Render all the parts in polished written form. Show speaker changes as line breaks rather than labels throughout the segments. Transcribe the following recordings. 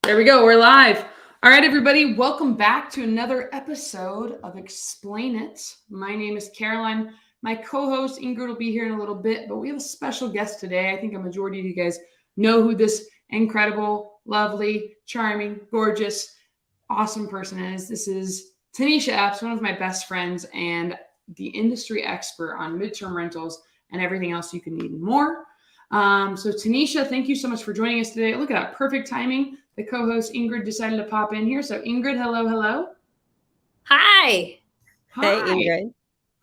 There we go. We're live. All right, everybody. Welcome back to another episode of Explain It. My name is Caroline. My co-host Ingryd will be here in a little bit, but we have a special guest today. I think a majority of you guys know who this incredible, lovely, charming, gorgeous, awesome person is. This is Tanisha Epps, one of my best friends and the industry expert on midterm rentals and everything else you can need and more. So Tanisha, thank you so much for joining us today. Look at that, perfect timing. The co-host Ingryd decided to pop in here. So Ingryd, hello.
Hi.
Hey, Ingryd.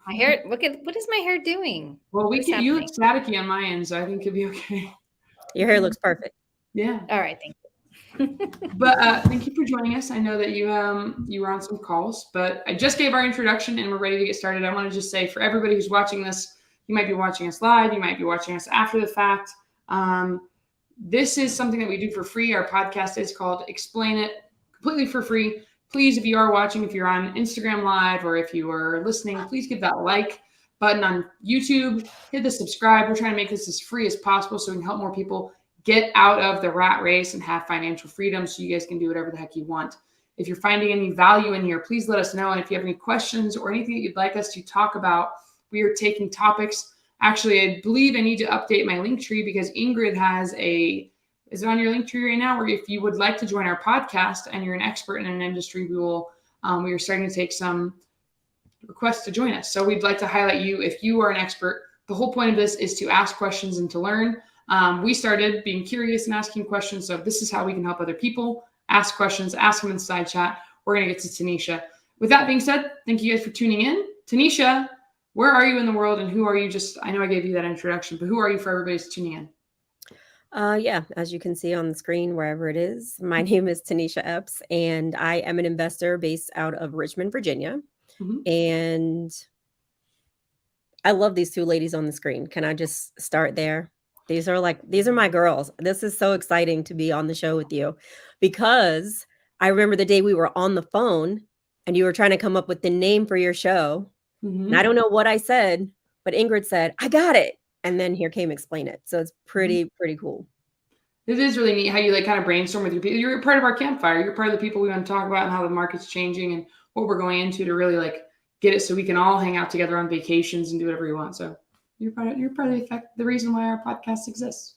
My hair, what is my hair doing?
Well, you look staticky on my end, so I think it'll be okay.
Your hair looks perfect.
Yeah.
All right, thank you.
But thank you for joining us. I know that you were on some calls, but I just gave our introduction and we're ready to get started. I want to just say for everybody who's watching this, you might be watching us live, you might be watching us after the fact. This is something that we do for free. Our podcast is called Explain It, completely for free. Please, if you are watching, if you're on Instagram Live or if you are listening, please give that like button on YouTube. Hit the subscribe. We're trying to make this as free as possible so we can help more people get out of the rat race and have financial freedom so you guys can do whatever the heck you want. If you're finding any value in here, please let us know. And if you have any questions or anything that you'd like us to talk about, we are taking topics. Actually, I believe I need to update my link tree because Ingryd is it on your link tree right now? Where if you would like to join our podcast and you're an expert in an industry, we are starting to take some requests to join us. So we'd like to highlight you if you are an expert. The whole point of this is to ask questions and to learn. We started being curious and asking questions. So this is how we can help other people. Ask questions, ask them in the side chat. We're going to get to Tanisha. With that being said, thank you guys for tuning in. Tanisha, where are you in the world and who are you? I know I gave you that introduction, but who are you for everybody who's tuning in?
Yeah, as you can see on the screen, wherever it is, my name is Tanisha Epps, and I am an investor based out of Richmond, Virginia. Mm-hmm. And I love these two ladies on the screen. Can I just start there? These are my girls. This is so exciting to be on the show with you because I remember the day we were on the phone and you were trying to come up with the name for your show. Mm-hmm. And I don't know what I said, but Ingryd said, I got it. And then here came Explain It. So it's pretty cool.
It is really neat how you kind of brainstorm with your people. You're part of our campfire. You're part of the people we want to talk about and how the market's changing and what we're going into to really get it so we can all hang out together on vacations and do whatever you want. So you're part of the reason why our podcast exists.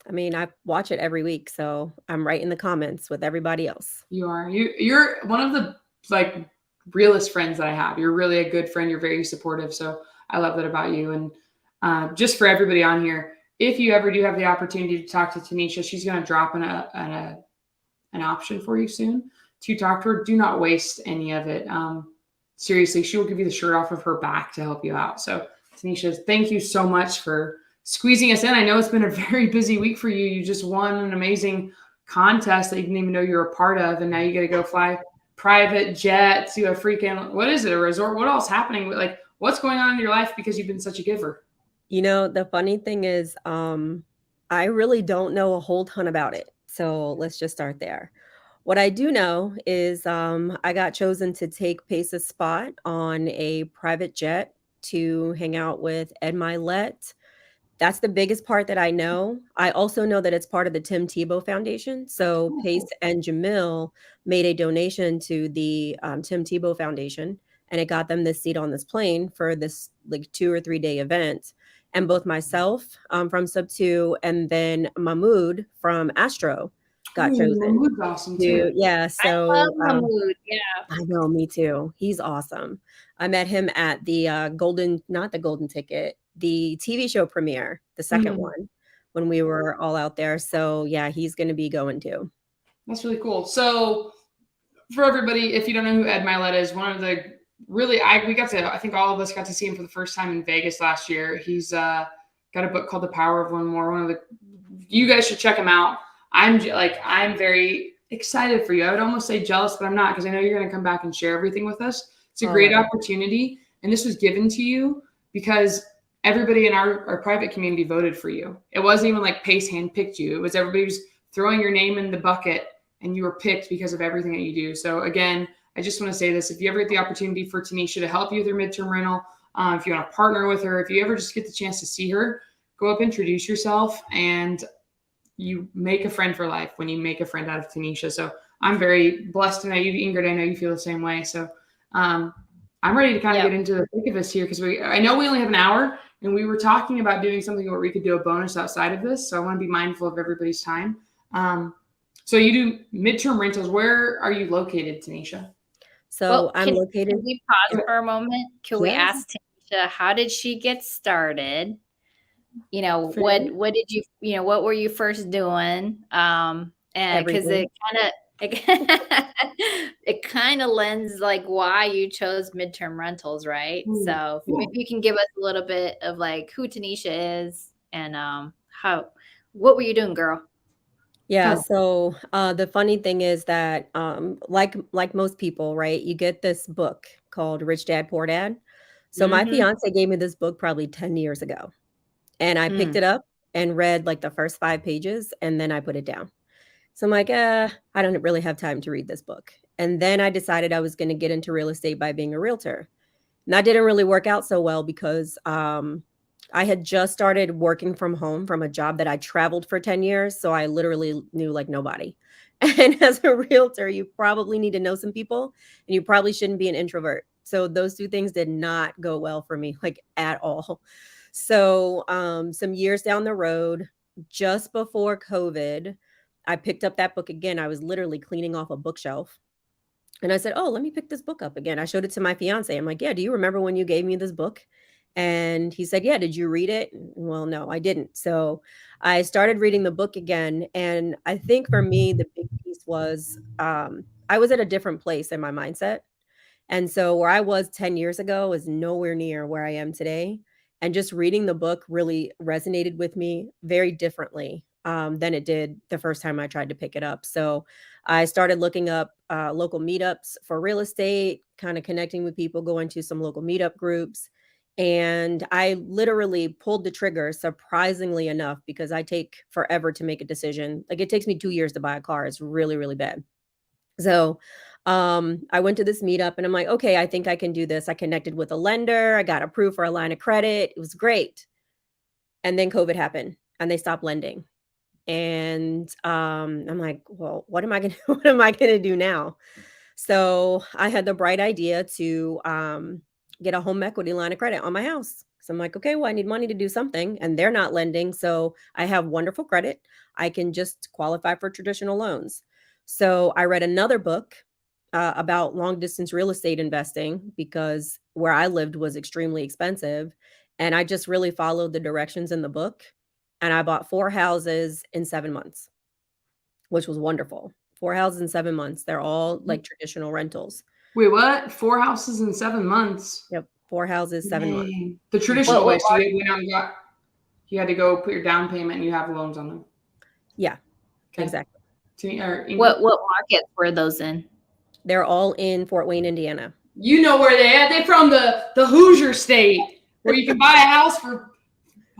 I mean, I watch it every week, so I'm right in the comments with everybody else.
You are. You're one of the realest friends that I have. You're really a good friend. You're very supportive. So I love that about you. And just for everybody on here, if you ever do have the opportunity to talk to Tanisha, she's going to drop an option for you soon to talk to her. Do not waste any of it. Seriously, she will give you the shirt off of her back to help you out. So Tanisha, thank you so much for squeezing us in. I know it's been a very busy week for you. You just won an amazing contest that you didn't even know you were a part of. And now you got to go fly private jet to a freaking, what is it, a resort? What else happening? What's going on in your life because you've been such a giver?
You know, the funny thing is, I really don't know a whole ton about it. So let's just start there. What I do know is I got chosen to take Pace's spot on a private jet to hang out with Ed Milet. That's the biggest part that I know. I also know that it's part of the Tim Tebow Foundation. So Pace and Jamil made a donation to the Tim Tebow Foundation, and it got them this seat on this plane for this 2 or 3 day event. And both myself from Sub 2 and then Mahmoud from Astro got chosen.
Mahmoud's awesome too.
Yeah, so
I love Mahmoud. Yeah,
I know, me too. He's awesome. I met him at the not the Golden Ticket, the TV show premiere, the second one, when we were all out there. So yeah, he's going to be going too.
That's really cool. So for everybody, if you don't know who Ed Milet is, one of the I think all of us got to see him for the first time in Vegas last year. He's got a book called The Power of One More. You guys should check him out. I'm very excited for you. I would almost say jealous, but I'm not, because I know you're going to come back and share everything with us. It's a great opportunity. And this was given to you because everybody in our private community voted for you. It wasn't even like Pace handpicked you. It was everybody was throwing your name in the bucket and you were picked because of everything that you do. So again, I just want to say this. If you ever get the opportunity for Tanisha to help you with your midterm rental, if you want to partner with her, if you ever just get the chance to see her, go up, introduce yourself, and you make a friend for life when you make a friend out of Tanisha. So I'm very blessed to know you, Ingrid. I know you feel the same way. So I'm ready to kind of get into the thick of this here because I know we only have an hour, and we were talking about doing something where we could do a bonus outside of this. So I want to be mindful of everybody's time. So you do midterm rentals. Where are you located, Tanisha?
So I'm located.
Can we pause for a moment? Can we ask Tanisha, how did she get started? You know, what did you, you know, what were you first doing? And because it kind of lends like why you chose midterm rentals, right? So maybe you can give us a little bit of like who Tanisha is and what were you doing, girl?
Yeah. So the funny thing is that like most people, right, you get this book called Rich Dad, Poor Dad. So my fiance gave me this book probably 10 years ago. And I picked it up and read like the first 5 pages, and then I put it down. So I'm like, I don't really have time to read this book. And then I decided I was going to get into real estate by being a realtor. And that didn't really work out so well because I had just started working from home from a job that I traveled for 10 years. So I literally knew like nobody. And as a realtor, you probably need to know some people, and you probably shouldn't be an introvert. So those 2 things did not go well for me, like at all. So some years down the road, just before COVID, I picked up that book again. I was literally cleaning off a bookshelf. And I said, oh, let me pick this book up again. I showed it to my fiance. I'm like, yeah, do you remember when you gave me this book? And he said, yeah, did you read it? Well, no, I didn't. So I started reading the book again. And I think for me, the big piece was I was at a different place in my mindset. And so where I was 10 years ago is nowhere near where I am today. And just reading the book really resonated with me very differently than it did the first time I tried to pick it up. So I started looking up local meetups for real estate, kind of connecting with people, going to some local meetup groups. And I literally pulled the trigger, surprisingly enough, because I take forever to make a decision. Like it takes me 2 years to buy a car. It's really, really bad. So I went to this meetup and I'm like, okay, I think I can do this. I connected with a lender. I got approved for a line of credit. It was great. And then COVID happened and they stopped lending. And I'm like, well, what am I gonna do now? So I had the bright idea to get a home equity line of credit on my house. So I'm like, okay, well, I need money to do something, and they're not lending. So I have wonderful credit. I can just qualify for traditional loans. So I read another book about long distance real estate investing because where I lived was extremely expensive. And I just really followed the directions in the book. And I bought 4 houses in 7 months, which was wonderful. 4 houses in 7 months. They're all like traditional rentals.
Wait, what? 4 houses in 7 months?
Yep. 4 houses, 7 months.
The traditional way. So you had to go put your down payment and you have loans on them.
Yeah, exactly.
What markets were those in?
They're all in Fort Wayne, Indiana.
You know where they are. They're from the Hoosier state, where you can buy a house for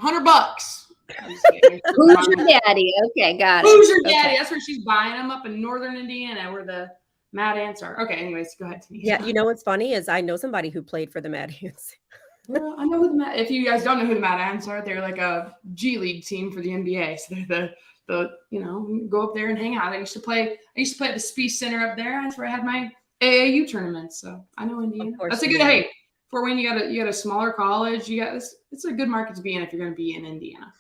$100.
Hoosier Daddy. Okay, got it.
Hoosier Daddy. That's where she's buying them, up in northern Indiana, where the Mad Ants are. Okay, anyways, go ahead, Tanisha.
Yeah, you know what's funny is I know somebody who played for the Mad Ants.
Well, I know who the Mad. If you guys don't know who the Mad Ants are, they're like a G League team for the NBA. So they're the go up there and hang out. I used to play at the Space Center up there. That's where I had my AAU tournaments. So I know Indiana. That's a good. Hey, Fort Wayne, you got a smaller college. You got this. It's a good market to be in if you're going to be in Indiana.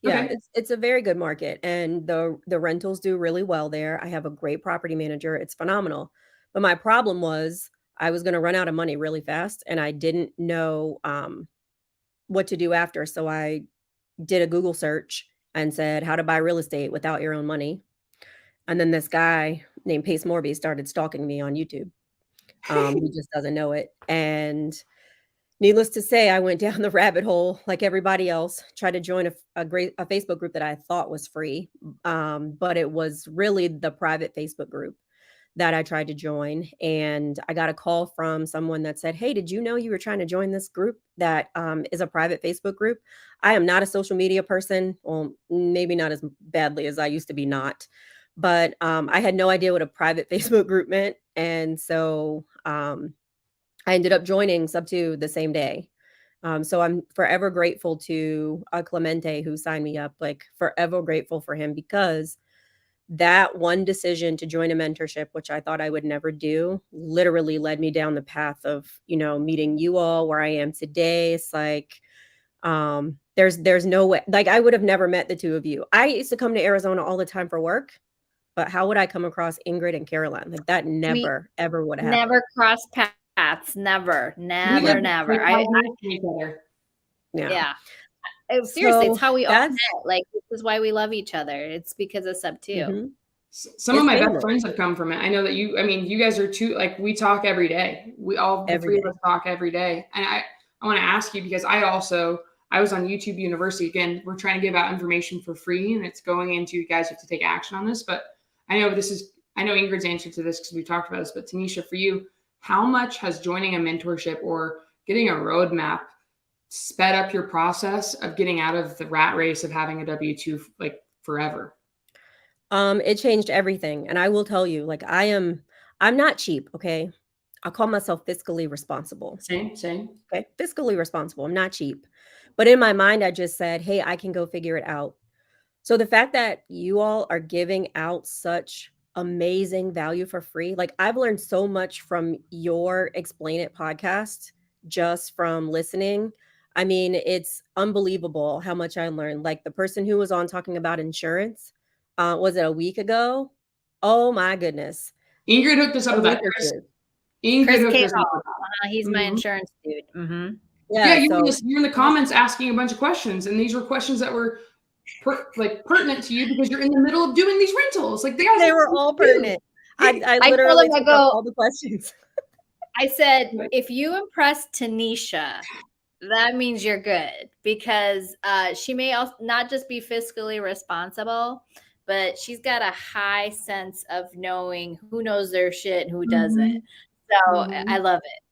Yeah, okay. It's a very good market, and the rentals do really well there. I have a great property manager. It's phenomenal. But my problem was I was going to run out of money really fast, and I didn't know what to do after. So I did a Google search and said how to buy real estate without your own money. And then this guy named Pace Morby started stalking me on YouTube. He just doesn't know it. And needless to say, I went down the rabbit hole like everybody else, tried to join a Facebook group that I thought was free. But it was really the private Facebook group that I tried to join. And I got a call from someone that said, hey, did you know you were trying to join this group that is a private Facebook group? I am not a social media person. Well, maybe not as badly as I used to be not. But I had no idea what a private Facebook group meant. And so I ended up joining sub 2 the same day. So I'm forever grateful to Clemente, who signed me up, like forever grateful for him, because that one decision to join a mentorship, which I thought I would never do, literally led me down the path of, meeting you all where I am today. It's like, there's no way, like I would have never met the two of you. I used to come to Arizona all the time for work, but how would I come across Ingryd and Caroline? Like that never, ever would have happened.
Never crossed paths. Never. Yeah. Seriously, it's how we all met. Like, this is why we love each other. It's because of Sub 2.
Mm-hmm.
Some of my best friends have come from it. I know that you guys are two, like we talk every day. We all, the three of us talk every day. And I want to ask you, because I was on YouTube University. Again, we're trying to give out information for free, and it's going into, you guys have to take action on this. But I know Ingryd's answer to this because we talked about this, but Tanisha, for you, how much has joining a mentorship or getting a roadmap sped up your process of getting out of the rat race of having a W-2 like forever?
It changed everything. And I will tell you, like I'm not cheap. Okay. I'll call myself fiscally responsible.
Same.
Okay. Fiscally responsible. I'm not cheap. But in my mind, I just said, hey, I can go figure it out. So the fact that you all are giving out such amazing value for free, like I've learned so much from your Explain It podcast, just from listening. I mean, it's unbelievable how much I learned. Like the person who was on talking about insurance, was it a week ago? Oh my goodness.
Ingryd hooked us up with that.
Chris came off. He's my insurance dude. Mm-hmm.
Yeah, you're in the comments asking a bunch of questions, and these were questions that were pertinent to you because you're in the middle of doing these rentals. Like they were all pertinent.
I literally took up all the questions.
I said, if you impress Tanisha, that means you're good, because she may also not just be fiscally responsible, but she's got a high sense of knowing who knows their shit and who doesn't. So I love it.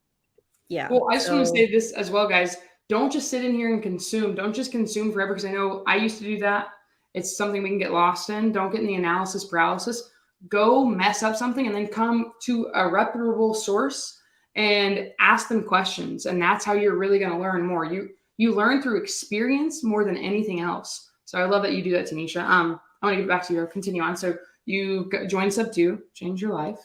Yeah.
Well, I just want to say this as well, guys. Don't just sit in here and consume. Don't just consume forever, because I know I used to do that. It's something we can get lost in. Don't get in the analysis paralysis. Go mess up something and then come to a reputable source and ask them questions. And that's how you're really going to learn more. You learn through experience more than anything else. So I love that you do that, Tanisha. I want to get back to you. Continue on. So you joined Sub 2, changed your life.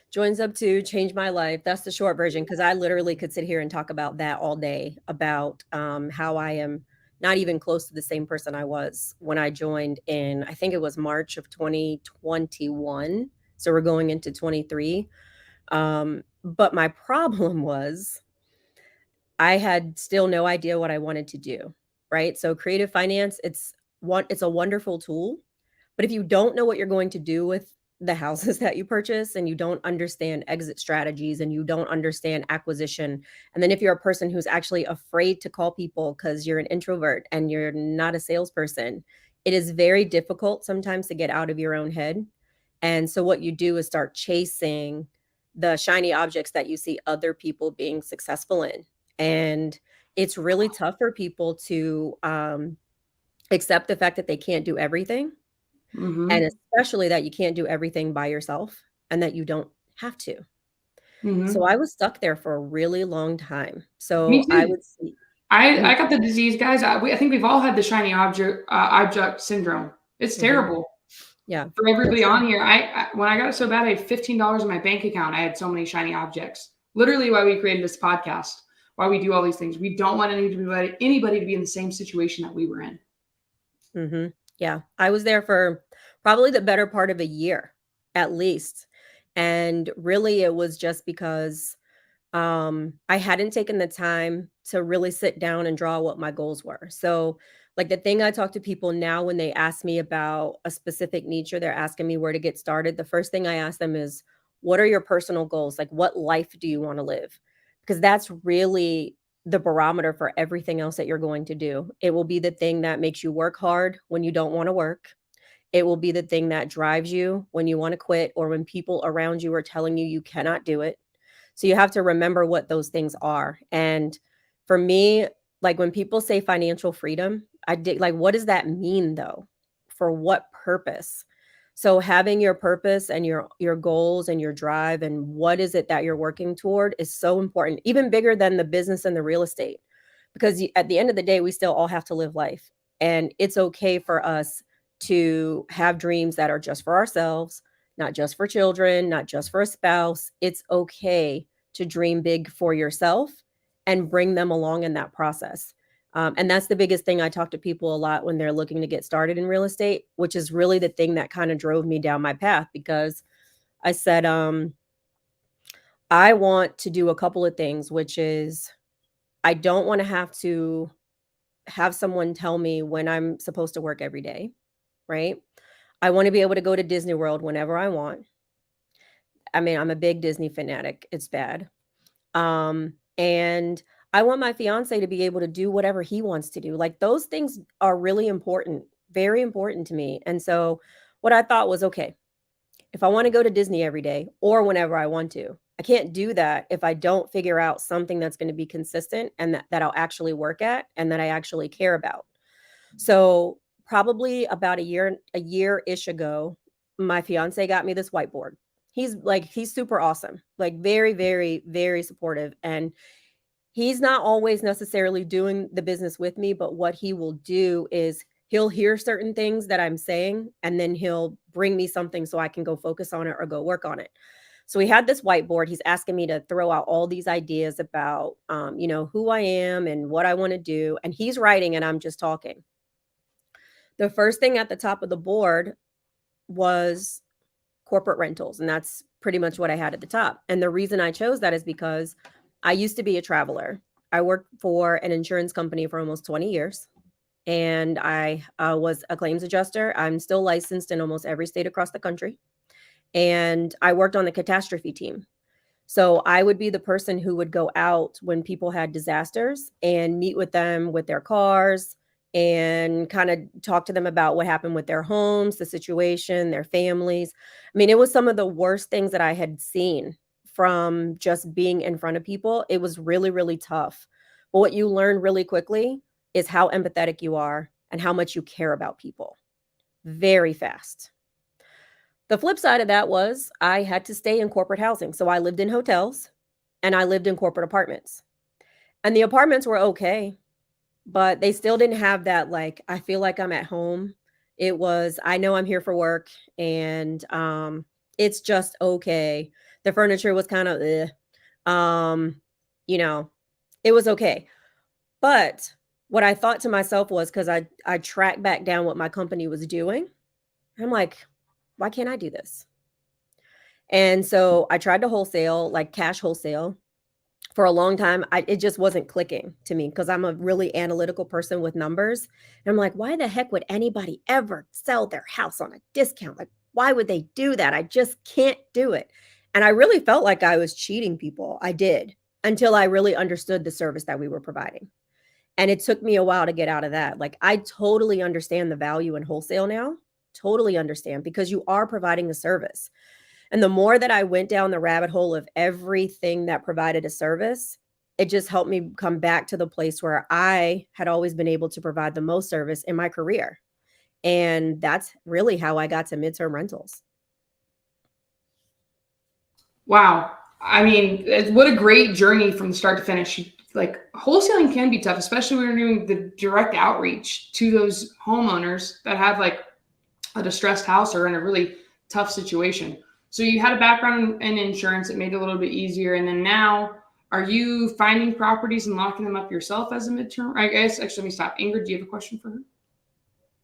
Joined Sub 2, changed my life. That's the short version, because I literally could sit here and talk about that all day, about how I am not even close to the same person I was when I joined in, I think it was March of 2021. So we're going into 23. But my problem was I had still no idea what I wanted to do, right? So creative finance, it's a wonderful tool. But if you don't know what you're going to do with the houses that you purchase, and you don't understand exit strategies, and you don't understand acquisition, and then if you're a person who's actually afraid to call people because you're an introvert and you're not a salesperson, it is very difficult sometimes to get out of your own head. And so what you do is start chasing the shiny objects that you see other people being successful in. And it's really tough for people to accept the fact that they can't do everything. And especially that you can't do everything by yourself, and that you don't have to. So I was stuck there for a really long time. So I would see.
I got the disease, guys. I think we've all had the shiny object syndrome. It's terrible.
Yeah.
For everybody on here, when I got it so bad, I had $15 in my bank account. I had so many shiny objects. Literally why we created this podcast, why we do all these things. We don't want anybody to be in the same situation that we were in.
Yeah, I was there for probably the better part of a year, at least. And really, it was just because I hadn't taken the time to really sit down and draw what my goals were. So like the thing I talk to people now when they ask me about a specific niche, or they're asking me where to get started, the first thing I ask them is, what are your personal goals? Like, what life do you want to live? Because that's really the barometer for everything else that you're going to do. It will be the thing that makes you work hard when you don't want to work. It will be the thing that drives you when you want to quit, or when people around you are telling you you cannot do it. So you have to remember what those things are. And for me, like when people say financial freedom, I did like, what does that mean though? For what purpose? So having your purpose and your goals and your drive and what is it that you're working toward is so important, even bigger than the business and the real estate. because at the end of the day, we still all have to live life. And it's okay for us to have dreams that are just for ourselves, not just for children, not just for a spouse. It's okay to dream big for yourself and bring them along in that process. And that's the biggest thing I talk to people a lot when they're looking to get started in real estate, which is really the thing that kind of drove me down my path, because I said, I want to do a couple of things, which is I don't want to have someone tell me when I'm supposed to work every day, right? I want to be able to go to Disney World whenever I want. I mean, I'm a big Disney fanatic. It's bad. And I want my fiance to be able to do whatever he wants to do. Like, those things are really important, very important to me. And so what I thought was, okay, if I want to go to Disney every day or whenever I want to, I can't do that if I don't figure out something that's going to be consistent and that I'll actually work at and that I actually care about. So probably about a year-ish ago, my fiance got me this whiteboard. He's super awesome, like very, very, very supportive. And he's not always necessarily doing the business with me, but what he will do is he'll hear certain things that I'm saying, and then he'll bring me something so I can go focus on it or go work on it. So we had this whiteboard. He's asking me to throw out all these ideas about, who I am and what I want to do. And he's writing and I'm just talking. The first thing at the top of the board was corporate rentals. And that's pretty much what I had at the top. And the reason I chose that is because I used to be a traveler. I worked for an insurance company for almost 20 years. And I was a claims adjuster. I'm still licensed in almost every state across the country. And I worked on the catastrophe team. So I would be the person who would go out when people had disasters and meet with them with their cars and kind of talk to them about what happened with their homes, the situation, their families. I mean, it was some of the worst things that I had seen from just being in front of people. It was really, really tough. But what you learn really quickly is how empathetic you are and how much you care about people very fast. The flip side of that was I had to stay in corporate housing. So I lived in hotels and I lived in corporate apartments. And the apartments were okay, but they still didn't have that, like, I feel like I'm at home. It was, I know I'm here for work, and it's just okay. The furniture was kind of, it was okay. But what I thought to myself was, because I tracked back down what my company was doing, I'm like, why can't I do this? And so I tried to wholesale, like cash wholesale, for a long time. It just wasn't clicking to me because I'm a really analytical person with numbers. And I'm like, why the heck would anybody ever sell their house on a discount? Like, why would they do that? I just can't do it. And I really felt like I was cheating people. I did, until I really understood the service that we were providing. And it took me a while to get out of that. Like, I totally understand the value in wholesale now. Totally understand, because you are providing a service. And the more that I went down the rabbit hole of everything that provided a service, it just helped me come back to the place where I had always been able to provide the most service in my career. And that's really how I got to midterm rentals.
Wow. I mean, what a great journey from start to finish. Like, wholesaling can be tough, especially when you're doing the direct outreach to those homeowners that have like a distressed house or in a really tough situation. So you had a background in insurance. It made it a little bit easier. And then now, are you finding properties and locking them up yourself as a midterm? I guess, actually, let me stop. Ingrid, do you have a question for her?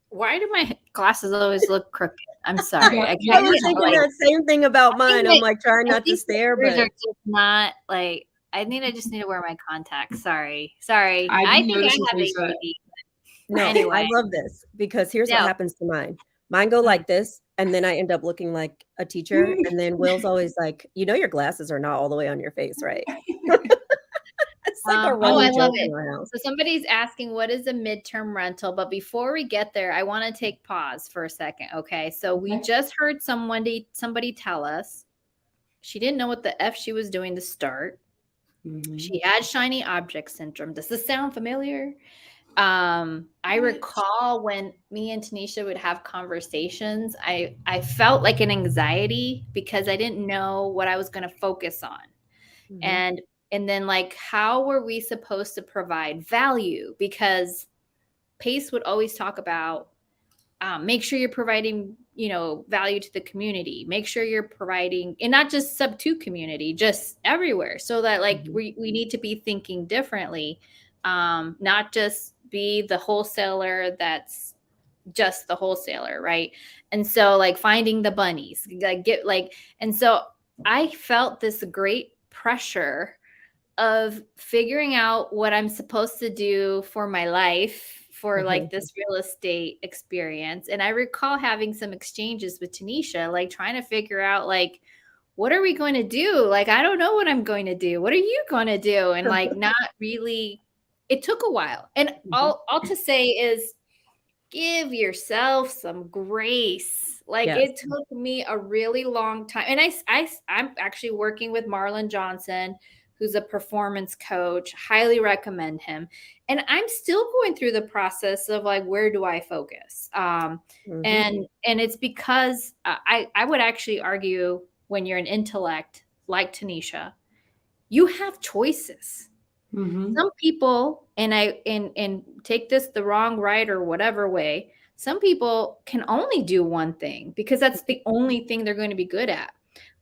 Why do my glasses always look crooked? I'm sorry.
I was thinking that same thing about mine. I'm like trying not to stare, but
are just not like, I just need to wear my contacts. Sorry. I think I have ADD.
No, anyway. I love this, because here's what happens to mine. Mine go like this, and then I end up looking like a teacher. And then Will's always like, your glasses are not all the way on your face, right? It's like a running joke in my house.
So somebody's asking, what is a midterm rental? But before we get there, I want to take pause for a second. Okay. So we just heard somebody tell us she didn't know what the F she was doing to start. Mm-hmm. She had shiny object syndrome. Does this sound familiar? I recall when me and Tanisha would have conversations, I felt like an anxiety because I didn't know what I was going to focus on. Mm-hmm. And And then like, how were we supposed to provide value? Because PACE would always talk about make sure you're providing, value to the community. Make sure you're providing, and not just sub to community, just everywhere. So that like we need to be thinking differently, not just be the wholesaler that's just the wholesaler, right? And so like finding the bunnies, and so I felt this great pressure of figuring out what I'm supposed to do for my life for like this real estate experience. And I recall having some exchanges with Tanisha, like trying to figure out like, what are we going to do? Like, I don't know what I'm going to do. What are you going to do? And like, not really, it took a while. And all to say is give yourself some grace. Like it took me a really long time. And I'm actually working with Marlon Johnson, who's a performance coach. Highly recommend him. And I'm still going through the process of like, where do I focus? And it's because I would actually argue when you're an intellect like Tanisha, you have choices. Some people, and take this the wrong, right, or whatever way, some people can only do one thing because that's the only thing they're going to be good at.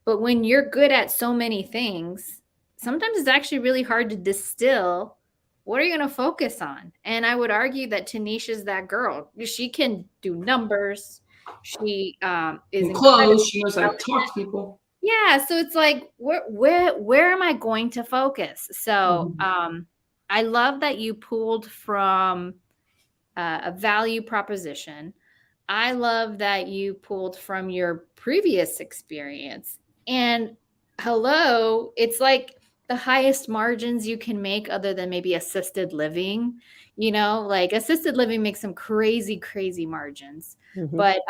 But when you're good at so many things, sometimes it's actually really hard to distill what are you going to focus on. And I would argue that Tanisha's that girl. She can do numbers. She is
close. She knows how to talk to people.
Yeah, so it's like where am I going to focus? So I love that you pulled from a value proposition. I love that you pulled from your previous experience. And hello, it's like the highest margins you can make other than maybe assisted living. Like assisted living makes some crazy, crazy margins. But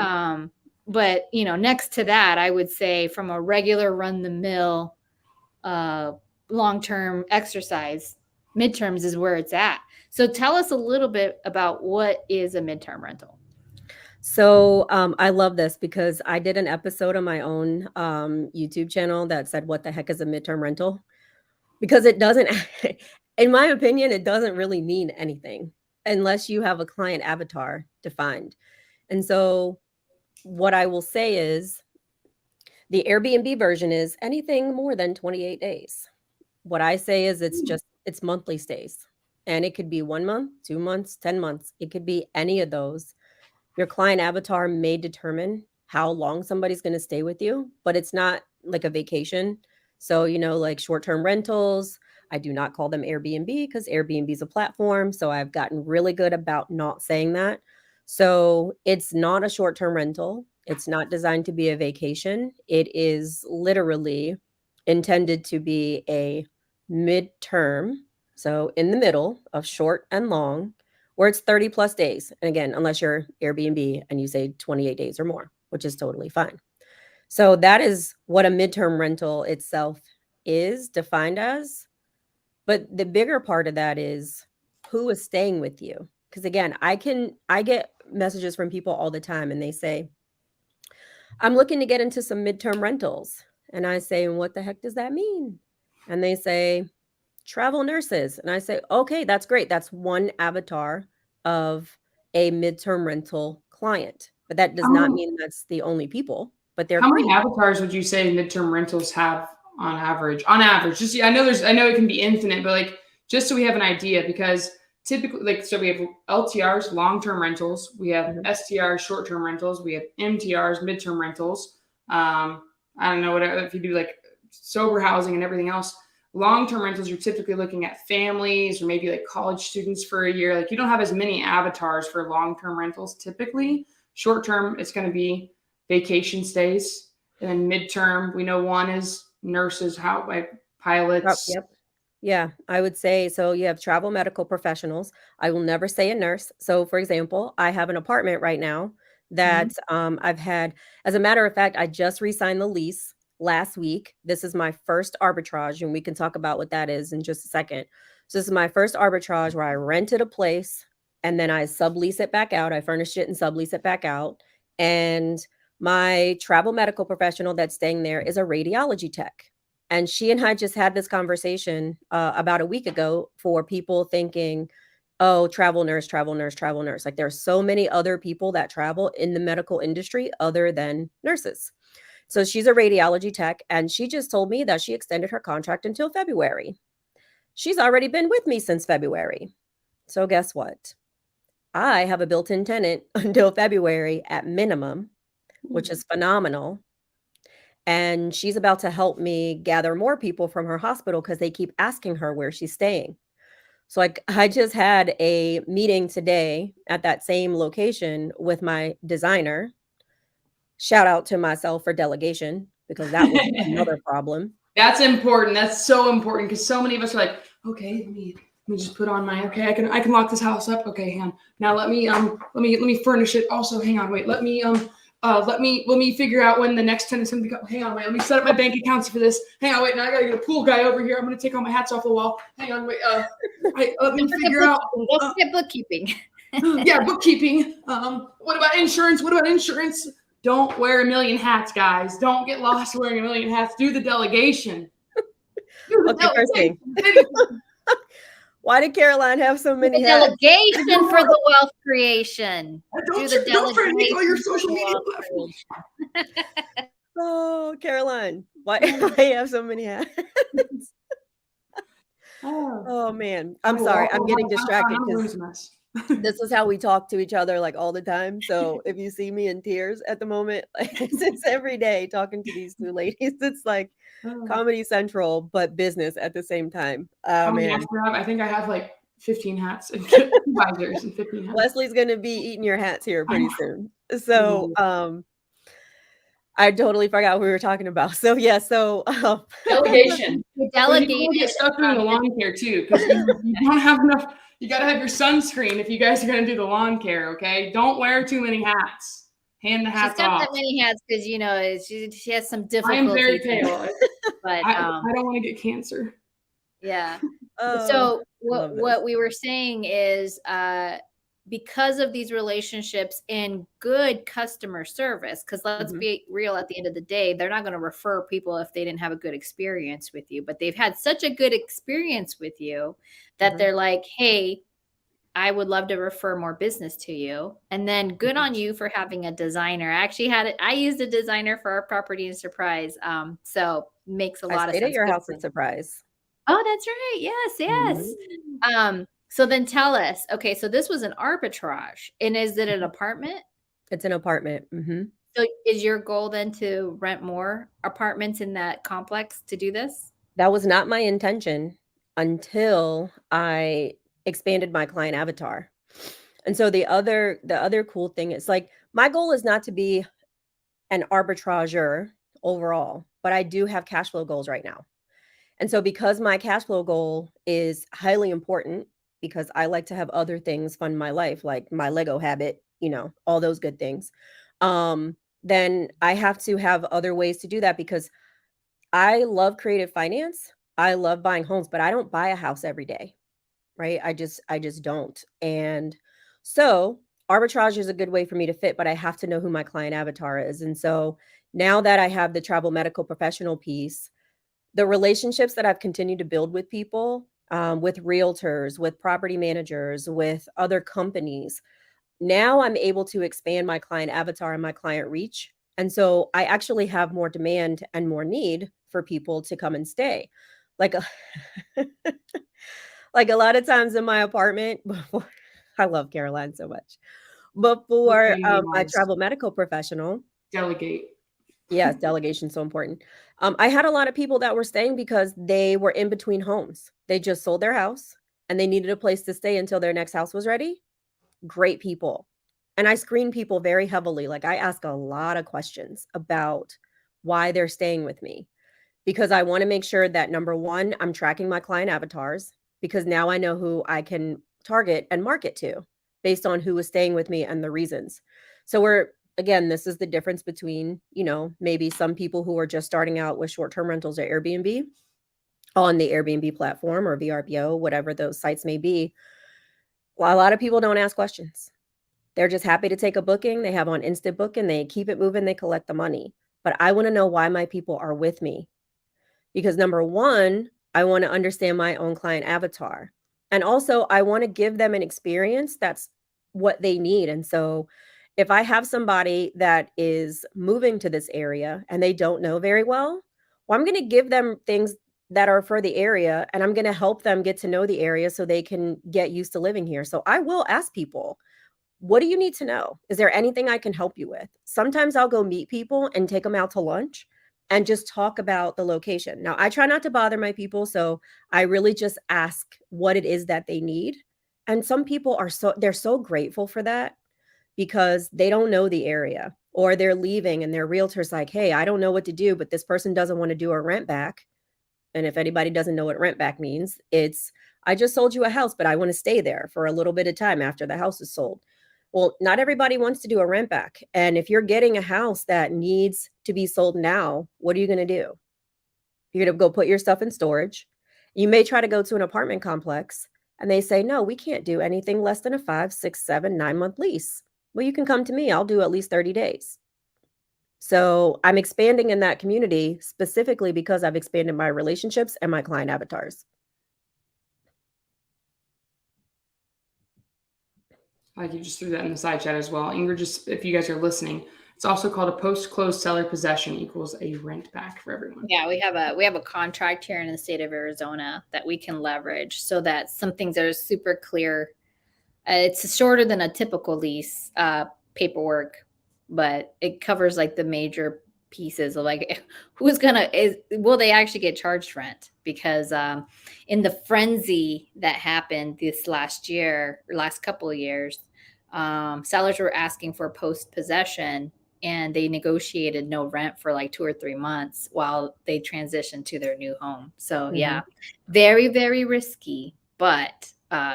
next to that, I would say from a regular run-the-mill long-term exercise, midterms is where it's at. So tell us a little bit about what is a midterm rental.
So I love this because I did an episode on my own YouTube channel that said, what the heck is a midterm rental? Because it doesn't, in my opinion, it doesn't really mean anything unless you have a client avatar defined. And so what I will say is the Airbnb version is anything more than 28 days. What I say is it's monthly stays. And it could be 1 month, 2 months, 10 months. It could be any of those. Your client avatar may determine how long somebody's going to stay with you, but it's not like a vacation. So, like short-term rentals, I do not call them Airbnb because Airbnb is a platform. So I've gotten really good about not saying that. So it's not a short-term rental. It's not designed to be a vacation. It is literally intended to be a midterm. So in the middle of short and long, where it's 30 plus days. And again, unless you're Airbnb and you say 28 days or more, which is totally fine. So that is what a midterm rental itself is defined as. But the bigger part of that is who is staying with you. Because again, I get messages from people all the time and they say, I'm looking to get into some midterm rentals. And I say, what the heck does that mean? And they say, travel nurses. And I say, okay, that's great. That's one avatar of a midterm rental client. But that does not mean that's the only people. But they're
how many avatars would you say midterm rentals have on average? On average, just I know it can be infinite, but like just so we have an idea, because typically, so we have LTRs, long-term rentals, we have STRs, short-term rentals, we have MTRs, midterm rentals. I don't know whatever if you do like sober housing and everything else. Long-term rentals, you're typically looking at families or maybe like college students for a year. Like you don't have as many avatars for long-term rentals typically. Short-term, it's going to be vacation stays. And then midterm, we know one is nurses, pilots.
Yep. Yeah, I would say, so you have travel medical professionals. I will never say a nurse. So for example, I have an apartment right now that I've had, as a matter of fact, I just re-signed the lease last week. This is my first arbitrage, and we can talk about what that is in just a second. So this is my first arbitrage where I rented a place and then I sublease it back out. I furnished it and sublease it back out. And my travel medical professional that's staying there is a radiology tech. And she and I just had this conversation about a week ago for people thinking, oh, travel nurse, travel nurse, travel nurse. Like there's so many other people that travel in the medical industry other than nurses. So she's a radiology tech, and she just told me that she extended her contract until February. She's already been with me since February. So guess what? I have a built-in tenant until February at minimum, which is phenomenal. And she's about to help me gather more people from her hospital because they keep asking her where she's staying. So I just had a meeting today at that same location with my designer. Shout out to myself for delegation, because that was another problem.
That's important. That's so important, because so many of us are like, okay, let me just put on my, okay, I can lock this house up. Okay, hang on. Now let me furnish it. Also, hang on, wait, let me figure out when the next tenant's gonna be. Hang on, wait, let me set up my bank accounts for this. Hang on, wait, now I gotta get a pool guy over here. I'm gonna take all my hats off the wall. Hang on, wait, let me figure out.
Let's get bookkeeping.
Yeah, bookkeeping. What about insurance? Don't wear a million hats, guys. Don't get lost wearing a million hats. Do the delegation.
Okay, first thing. Why did Caroline have so many hats?
Delegation for the wealth creation.
Don't forget all your social media platforms.
Oh, Caroline, why you have so many hats? Oh man, I'm sorry. I'm getting distracted because this is how we talk to each other like all the time. So if you see me in tears at the moment, like it's every day talking to these two ladies. It's like Comedy Central, but business at the same time. Oh man,
I think I have like 15 hats and visors and 15 hats.
Leslie's gonna be eating your hats here pretty soon. So I totally forgot what we were talking about. So yeah,
delegation.
Delegation.
You get stuck doing the lawn care too, because you don't have enough. You got to have your sunscreen if you guys are going to do the lawn care. Okay, don't wear too many hats. Hand the hats off.
She's got that many hats because she has some difficulty.
I am very pale,
but
I don't want to get cancer.
Yeah. So what we were saying is because of these relationships and good customer service, because let's be real, at the end of the day, they're not going to refer people if they didn't have a good experience with you, but they've had such a good experience with you that they're like, hey, I would love to refer more business to you. And then good on you for having a designer. I used a designer for our property and surprise. So makes a lot of sense.
At your house at Surprise.
Oh, that's right. Yes. So then tell us, okay, so this was an arbitrage, and is it an apartment?
It's an apartment.
So is your goal then to rent more apartments in that complex to do this?
That was not my intention until I expanded my client avatar. And so the other cool thing is, like, my goal is not to be an arbitrager overall, but I do have cash flow goals right now. And so because my cash flow goal is highly important, because I like to have other things fund my life, like my Lego habit, all those good things, then I have to have other ways to do that, because I love creative finance. I love buying homes, but I don't buy a house every day, right? I just don't. And so arbitrage is a good way for me to fit, but I have to know who my client avatar is. And so now that I have the travel medical professional piece, the relationships that I've continued to build with people, with realtors, with property managers, with other companies, now I'm able to expand my client avatar and my client reach. And so I actually have more demand and more need for people to come and stay. Like like a lot of times in my apartment before, I love Caroline so much. Before my travel medical professional.
Delegate.
Yes, delegation is so important. I had a lot of people that were staying because they were in between homes. They just sold their house and they needed a place to stay until their next house was ready. Great people. And I screen people very heavily. Like, I ask a lot of questions about why they're staying with me, because I want to make sure that, number one, I'm tracking my client avatars, because now I know who I can target and market to based on who is staying with me and the reasons. So again, this is the difference between, maybe some people who are just starting out with short-term rentals or Airbnb on the Airbnb platform or VRBO, whatever those sites may be. Well, a lot of people don't ask questions. They're just happy to take a booking. They have on instant booking, they keep it moving, they collect the money. But I want to know why my people are with me, because number one, I want to understand my own client avatar. And also, I want to give them an experience that's what they need. And so, if I have somebody that is moving to this area and they don't know very well, I'm going to give them things that are for the area, and I'm going to help them get to know the area so they can get used to living here. So I will ask people, what do you need to know? Is there anything I can help you with? Sometimes I'll go meet people and take them out to lunch and just talk about the location. Now, I try not to bother my people, so I really just ask what it is that they need. And some people they're so grateful for that because they don't know the area, or they're leaving and their realtor's like, "Hey, I don't know what to do, but this person doesn't want to do a rent back." And if anybody doesn't know what rent back means, it's, I just sold you a house, but I want to stay there for a little bit of time after the house is sold. Well, not everybody wants to do a rent back. And if you're getting a house that needs to be sold now, what are you going to do? You're going to go put your stuff in storage. You may try to go to an apartment complex and they say, no, we can't do anything less than a 5, 6, 7, 9-month lease. Well, you can come to me. I'll do at least 30 days. So I'm expanding in that community specifically because I've expanded my relationships and my client avatars.
Like you just threw that in the side chat as well. Ingryd, just if you guys are listening, it's also called a post-close seller possession equals a rent back for everyone.
Yeah, we have a contract here in the state of Arizona that we can leverage so that some things are super clear. It's shorter than a typical lease paperwork, but it covers like the major pieces of like will they actually get charged rent? Because in the frenzy that happened this last couple of years, sellers were asking for post possession and they negotiated no rent for like 2 or 3 months while they transitioned to their new home. So yeah, very, very risky, but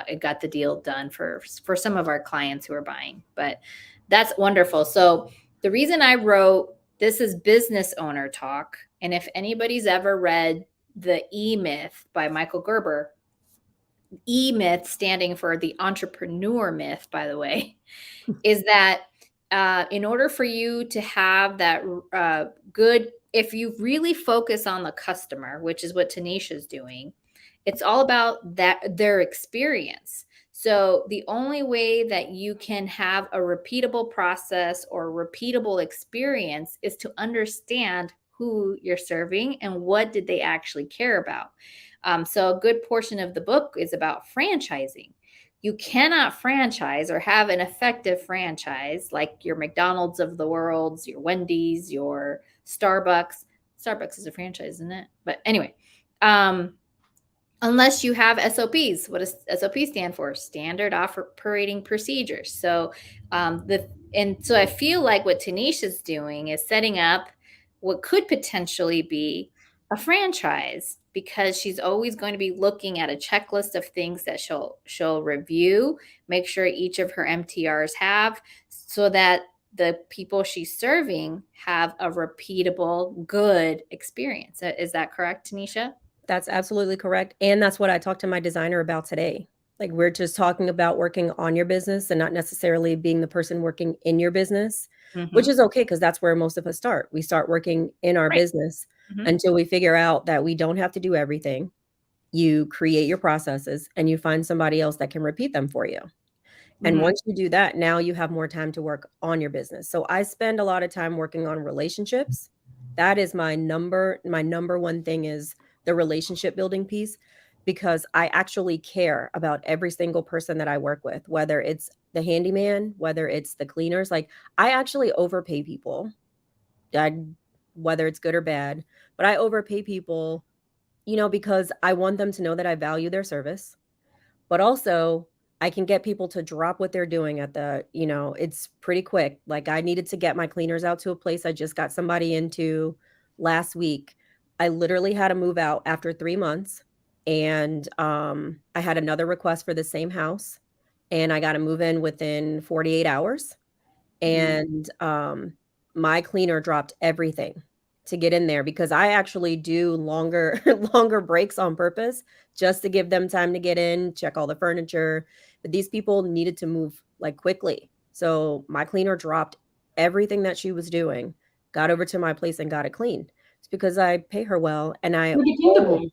it got the deal done for some of our clients who are buying. But that's wonderful. So the reason I wrote this is business owner talk, and if anybody's ever read The E-Myth by Michael Gerber, E-Myth standing for the entrepreneur myth, by the way, is that in order for you to have that good, if you really focus on the customer, which is what Tanisha is doing, it's all about their experience. So the only way that you can have a repeatable process or repeatable experience is to understand who you're serving and what did they actually care about. So a good portion of the book is about franchising. You cannot franchise or have an effective franchise like your McDonald's of the world, your Wendy's, your Starbucks. Starbucks is a franchise, isn't it? But anyway, unless you have SOPs. What does SOP stand for? Standard operating procedures. So so I feel like what Tanisha's doing is setting up what could potentially be a franchise, because she's always going to be looking at a checklist of things that she'll review, make sure each of her MTRs have, so that the people she's serving have a repeatable, good experience. Is that correct, Tanisha?
That's absolutely correct. And that's what I talked to my designer about today. Like, we're just talking about working on your business and not necessarily being the person working in your business, which is okay, because that's where most of us start. We start working in our business until we figure out that we don't have to do everything. You create your processes and you find somebody else that can repeat them for you. And once you do that, now you have more time to work on your business. So I spend a lot of time working on relationships. That is my number one thing, is the relationship building piece, because I actually care about every single person that I work with, whether it's the handyman, whether it's the cleaners. Like, I actually overpay people, whether it's good or bad, but I overpay people, because I want them to know that I value their service, but also I can get people to drop what they're doing it's pretty quick. Like, I needed to get my cleaners out to a place I just got somebody into last week. I literally had to move out after 3 months, and I had another request for the same house, and I got to move in within 48 hours. And my cleaner dropped everything to get in there, because I actually do longer breaks on purpose just to give them time to get in, check all the furniture. But these people needed to move like quickly. So my cleaner dropped everything that she was doing, got over to my place and got it cleaned. It's because I pay her well, and I
You're dependable, and they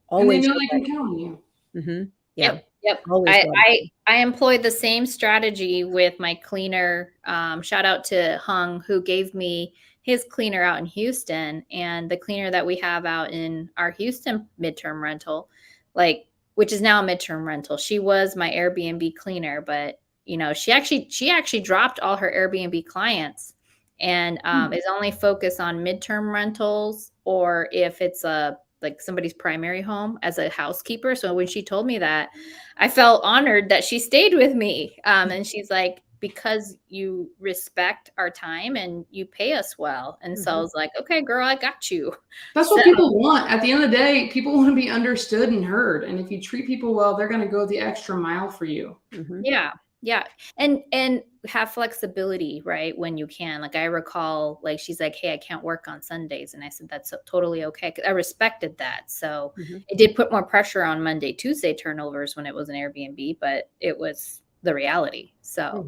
always
know
show
they
that.
can count on you.
Mm-hmm. Yeah.
Yep.
Always show that.
I employ the same strategy with my cleaner. Shout out to Hung, who gave me his cleaner out in Houston, and the cleaner that we have out in our Houston midterm rental, like, which is now a midterm rental. She was my Airbnb cleaner, but you know, she actually dropped all her Airbnb clients and is only focused on midterm rentals, or if it's a like somebody's primary home as a housekeeper. So when she told me that, I felt honored that she stayed with me. And she's like, because you respect our time and you pay us well. And so I was like, okay, girl, I got you.
That's
So,
what people want. At the end of the day, people want to be understood and heard. And if you treat people well, they're going to go the extra mile for you.
yeah. Yeah. And have flexibility, right? When you can. Like I recall, like she's like, hey, I can't work on Sundays. And I said, that's totally okay. 'Cause I respected that. So it did put more pressure on Monday, Tuesday turnovers when it was an Airbnb, but it was the reality. So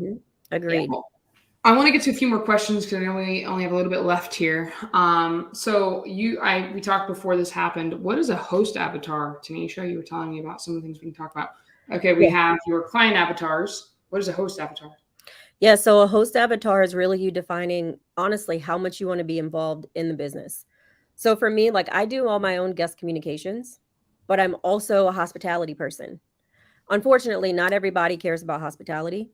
Agreed.
Yeah. I want to get to a few more questions because we only have a little bit left here. So we talked before this happened. What is a host avatar, Tanisha? You were telling me about some of the things we can talk about. Okay, we have your client avatars. What is a host avatar?
Yeah, so a host avatar is really you defining, honestly, how much you want to be involved in the business. So for me, like I do all my own guest communications, but I'm also a hospitality person. Unfortunately, not everybody cares about hospitality.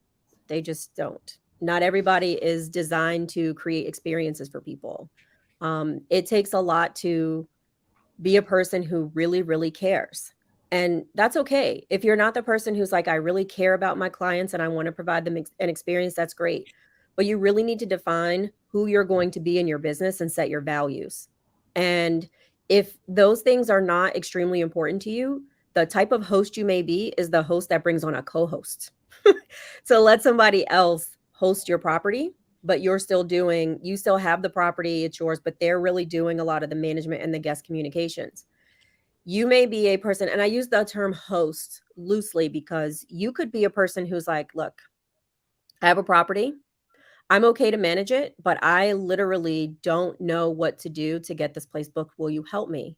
They just don't. Not everybody is designed to create experiences for people. It takes a lot to be a person who really, really cares. And that's okay. If you're not the person who's like, I really care about my clients and I want to provide them an experience, that's great. But you really need to define who you're going to be in your business and set your values. And if those things are not extremely important to you, the type of host you may be is the host that brings on a co-host. So let somebody else host your property, but you still have the property, it's yours, but they're really doing a lot of the management and the guest communications. You may be a person, and I use the term host loosely because you could be a person who's like, look, I have a property. I'm okay to manage it, but I literally don't know what to do to get this place booked. Will you help me?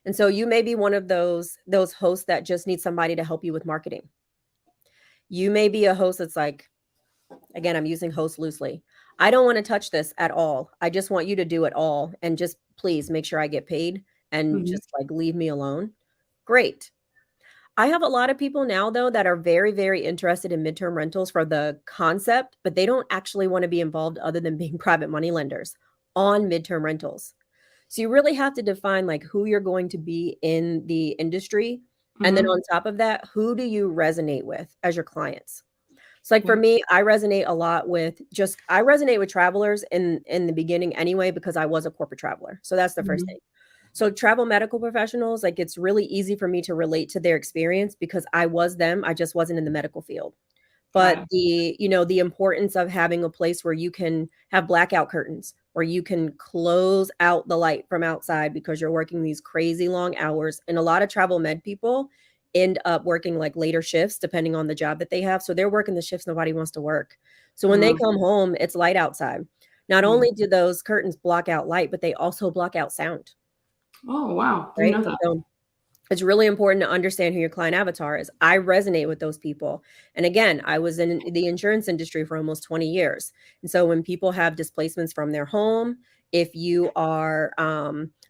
And so you may be one of those hosts that just need somebody to help you with marketing. You may be a host that's like, again, I'm using host loosely. I don't want to touch this at all. I just want you to do it all and just please make sure I get paid and just like leave me alone. Great. I have a lot of people now, though, that are very, very interested in midterm rentals for the concept, but they don't actually want to be involved other than being private money lenders on midterm rentals. So you really have to define like who you're going to be in the industry. And then on top of that, who do you resonate with as your clients? So like for me, I resonate a lot with travelers in the beginning anyway, because I was a corporate traveler. So that's the first thing. So travel medical professionals, like it's really easy for me to relate to their experience because I was them. I just wasn't in the medical field. But the importance of having a place where you can have blackout curtains, where you can close out the light from outside because you're working these crazy long hours. And a lot of travel med people end up working like later shifts depending on the job that they have. So they're working the shifts nobody wants to work. So when they come home, it's light outside. Not only do those curtains block out light, but they also block out sound.
Oh, wow.
Right.
Didn't know that.
So it's really important to understand who your client avatar is. I resonate with those people. And again, I was in the insurance industry for almost 20 years. And so when people have displacements from their home, if you are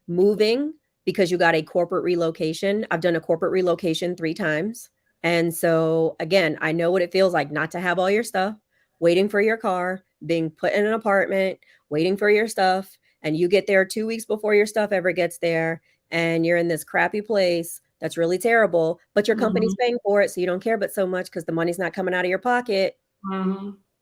moving because you got a corporate relocation, I've done a corporate relocation 3 times. And so again, I know what it feels like not to have all your stuff, waiting for your car, being put in an apartment, waiting for your stuff. And you get there 2 weeks before your stuff ever gets there. And you're in this crappy place that's really terrible, but your company's paying for it. So you don't care but so much because the money's not coming out of your pocket.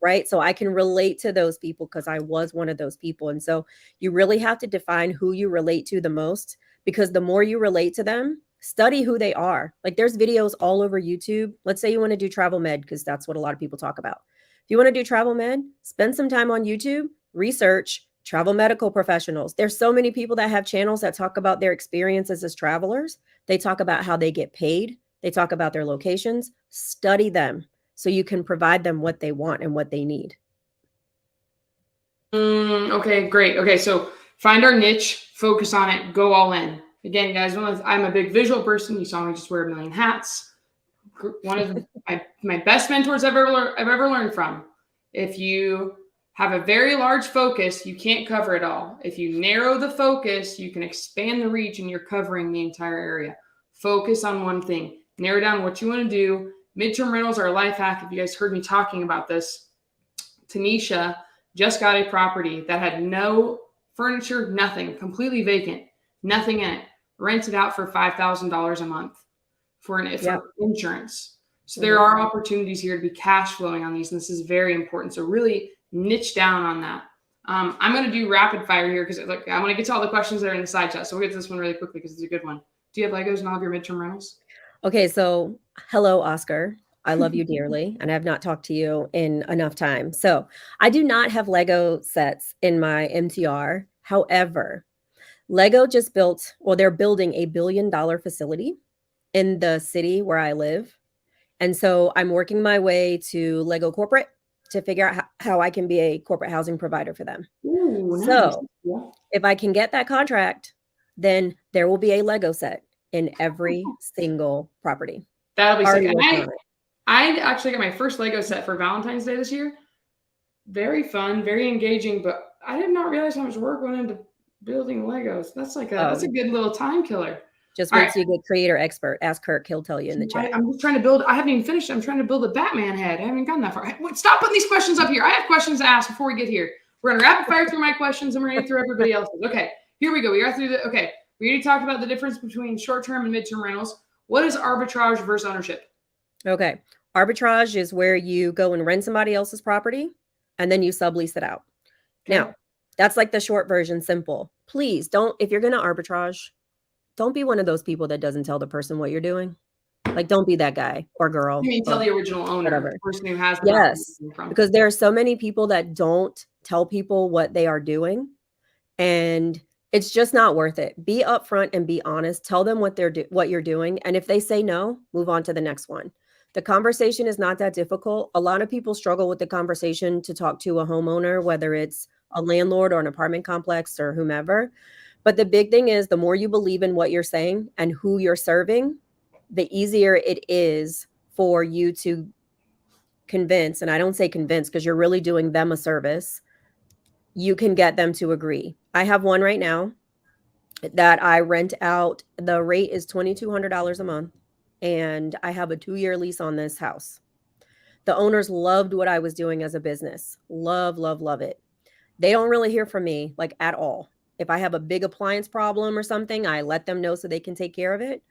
Right. So I can relate to those people because I was one of those people. And so you really have to define who you relate to the most, because the more you relate to them, study who they are. Like there's videos all over YouTube. Let's say you want to do travel med, because that's what a lot of people talk about. If you want to do travel med, spend some time on YouTube, research travel medical professionals. There's so many people that have channels that talk about their experiences as travelers. They talk about how they get paid. They talk about their locations. Study them so you can provide them what they want and what they need.
Okay, great. Okay, so find our niche, focus on it, go all in. Again, guys, I'm a big visual person. You saw me just wear a million hats. One of my best mentors I've ever learned from. If you have a very large focus, you can't cover it all. If you narrow the focus, you can expand the reach and you're covering the entire area. Focus on one thing. Narrow down what you want to do. Midterm rentals are a life hack. If you guys heard me talking about this, Tanisha just got a property that had no furniture, nothing, completely vacant, nothing in it. Rented out for $5,000 a month for insurance. So there are opportunities here to be cash flowing on these, and this is very important. So really niche down on that. I'm going to do rapid fire here because look, I want to get to all the questions that are in the side chat. So we'll get to this one really quickly because it's a good one. Do you have Legos in all of your midterm rentals?
Okay, so hello, Oscar. I love you dearly, and I have not talked to you in enough time. So I do not have Lego sets in my MTR. However, Lego just they're building a $1 billion facility in the city where I live. And so I'm working my way to Lego Corporate to figure out how I can be a corporate housing provider for them.
Ooh,
so
nice.
If I can get that contract, then there will be a Lego set in every single property.
That'll be sick. I actually got my first Lego set for Valentine's Day this year. Very fun, very engaging, but I did not realize how much work went into building Legos. That's that's a good little time killer.
Just wait till you get creator expert. Ask Kirk, he'll tell you in the chat.
I'm just trying to build. I haven't even finished. I'm trying to build a Batman head. I haven't gotten that far. Stop putting these questions up here. I have questions to ask before we get here. We're gonna rapid fire through my questions and we're gonna get through everybody else's. Okay, here we go. We got through we already talked about the difference between short-term and midterm rentals. What is arbitrage versus ownership?
Okay. Arbitrage is where you go and rent somebody else's property and then you sublease it out. Okay. Now, that's like the short version, simple. Please don't, if you're going to arbitrage, don't be one of those people that doesn't tell the person what you're doing. Like, don't be that guy or girl.
You mean tell the original owner,
whatever.
The person who has the
yes, because there are so many people that don't tell people what they are doing, and it's just not worth it. Be upfront and be honest. Tell them what you're doing, and if they say no, move on to the next one. The conversation is not that difficult. A lot of people struggle with the conversation to talk to a homeowner, whether it's a landlord or an apartment complex or whomever. But the big thing is the more you believe in what you're saying and who you're serving, the easier it is for you to convince, and I don't say convince because you're really doing them a service, you can get them to agree. I have one right now that I rent out. The rate is $2,200 a month. And I have a 2-year lease on this house. The owners loved what I was doing as a business. Love, love, love it. They don't really hear from me like at all. If I have a big appliance problem or something, I let them know so they can take care of it.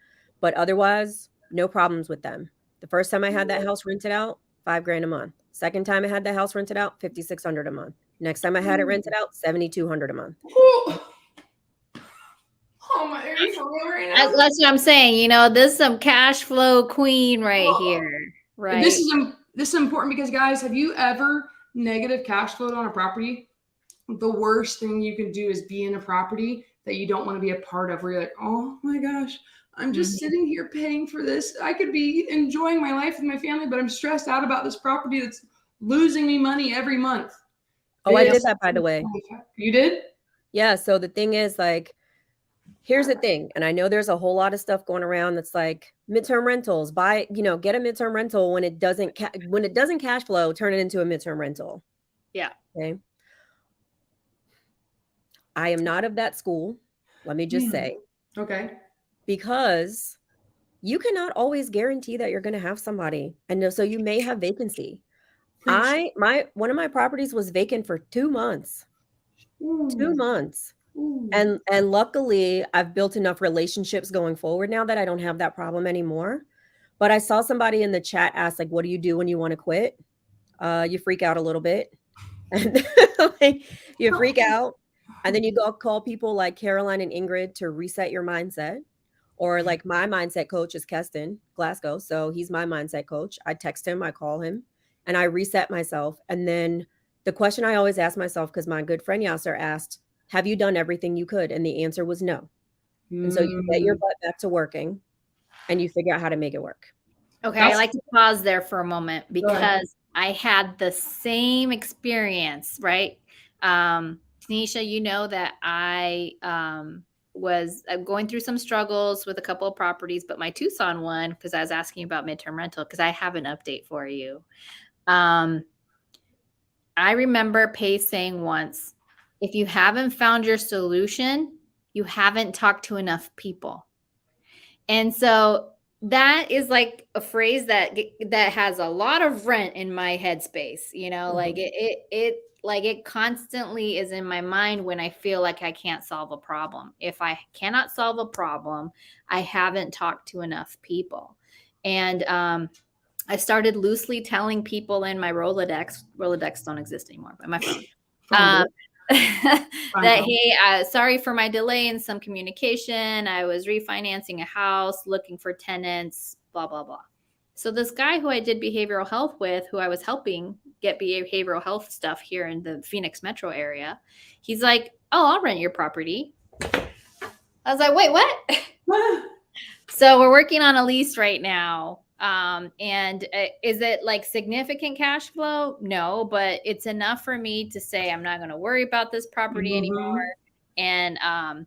But otherwise, no problems with them. The first time I had that house rented out, $5,000 a month. Second time I had the house rented out, $5,600 a month. Next time I had it rented out, $7,200 a month.
Oh my, are you for real right now?
That's what I'm saying. You know, this is some cash flow queen right here. Right.
This is important because, guys, have you ever negative cash flowed on a property? The worst thing you can do is be in a property that you don't want to be a part of, where you're like, oh my gosh, I'm just sitting here paying for this. I could be enjoying my life with my family, but I'm stressed out about this property that's losing me money every month.
Oh, I did that, by the way.
You did?
Yeah. So the thing is, like, here's the thing. And I know there's a whole lot of stuff going around that's like midterm rentals. Get a midterm rental when it doesn't cash flow, turn it into a midterm rental.
Yeah.
Okay. I am not of that school. Let me just say.
Okay.
Because you cannot always guarantee that you're going to have somebody. And so you may have vacancy. One of my properties was vacant for 2 months. 2 months. And luckily I've built enough relationships going forward now that I don't have that problem anymore. But I saw somebody in the chat ask, like, what do you do when you want to quit? You freak out a little bit. And you freak out. And then you go call people like Caroline and Ingryd to reset your mindset. Or like my mindset coach is Keston Glasgow. So he's my mindset coach. I text him, I call him, and I reset myself. And then the question I always ask myself, because my good friend Yasser asked, have you done everything you could? And the answer was no. And so you get your butt back to working and you figure out how to make it work.
Okay. I like to pause there for a moment because I had the same experience, right? Tanisha, you know that I was going through some struggles with a couple of properties, but my Tucson one, because I was asking about midterm rental, because I have an update for you. I remember Pace saying once, if you haven't found your solution, you haven't talked to enough people. And so that is like a phrase that has a lot of rent in my headspace, you know, like it constantly is in my mind when I feel like I can't solve a problem. If I cannot solve a problem, I haven't talked to enough people. And I started loosely telling people in my Rolodex don't exist anymore, but my phone, that, hey, sorry for my delay in some communication. I was refinancing a house, looking for tenants, blah, blah, blah. So this guy who I did behavioral health with, who I was helping get behavioral health stuff here in the Phoenix metro area, he's like, oh, I'll rent your property. I was like, wait, what? So we're working on a lease right now. And is it like significant cash flow? No, but it's enough for me to say I'm not going to worry about this property anymore. And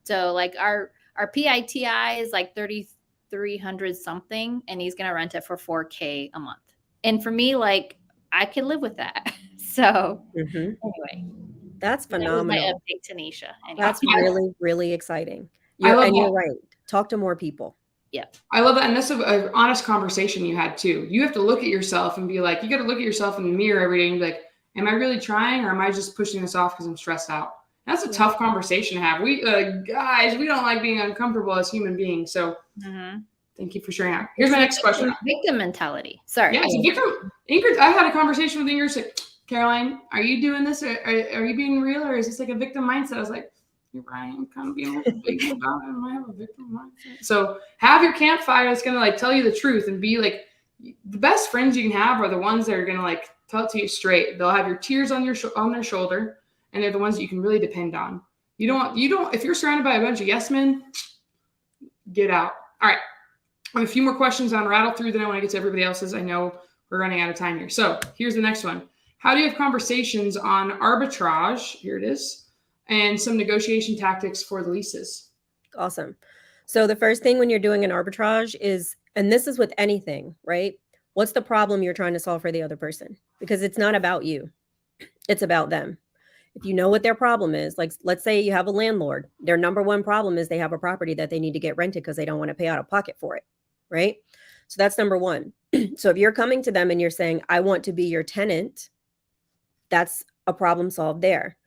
so like our PITI is like 3,300 something, and he's going to rent it for $4,000 a month. And for me, like, I can live with that. So anyway,
that's phenomenal.
That was my update, Tanisha. Anyway.
That's really, really exciting. You're right. Talk to more people.
Yeah, I love that. And that's an honest conversation you had too. You have to look at yourself and be like, you got to look at yourself in the mirror every day and be like, am I really trying, or am I just pushing this off because I'm stressed out? That's a tough conversation to have. We guys, we don't like being uncomfortable as human beings. So thank you for sharing that. Here's my next question.
Victim mentality. Sorry.
Yeah, it's a victim. Ingrid, I had a conversation with Ingrid. Like, Caroline, are you doing this? Or are you being real, or is this like a victim mindset? I was like, you're right. I'm kind of being a little big about it. I might have a victim mindset. So have your campfire that's going to like tell you the truth, and be like, the best friends you can have are the ones that are going to like tell it to you straight. They'll have your tears on their shoulder, and they're the ones that you can really depend on. You don't, if you're surrounded by a bunch of yes men, get out. All right. I have a few more questions on rattle through, then I want to get to everybody else's. I know we're running out of time here. So here's the next one. How do you have conversations on arbitrage? Here it is. And some negotiation tactics for the leases.
Awesome. So the first thing when you're doing an arbitrage is, and this is with anything, right? What's the problem you're trying to solve for the other person? Because it's not about you. It's about them. If you know what their problem is, like let's say you have a landlord, their number one problem is they have a property that they need to get rented because they don't want to pay out of pocket for it, right? So that's number one. So if you're coming to them and you're saying, I want to be your tenant, that's a problem solved there.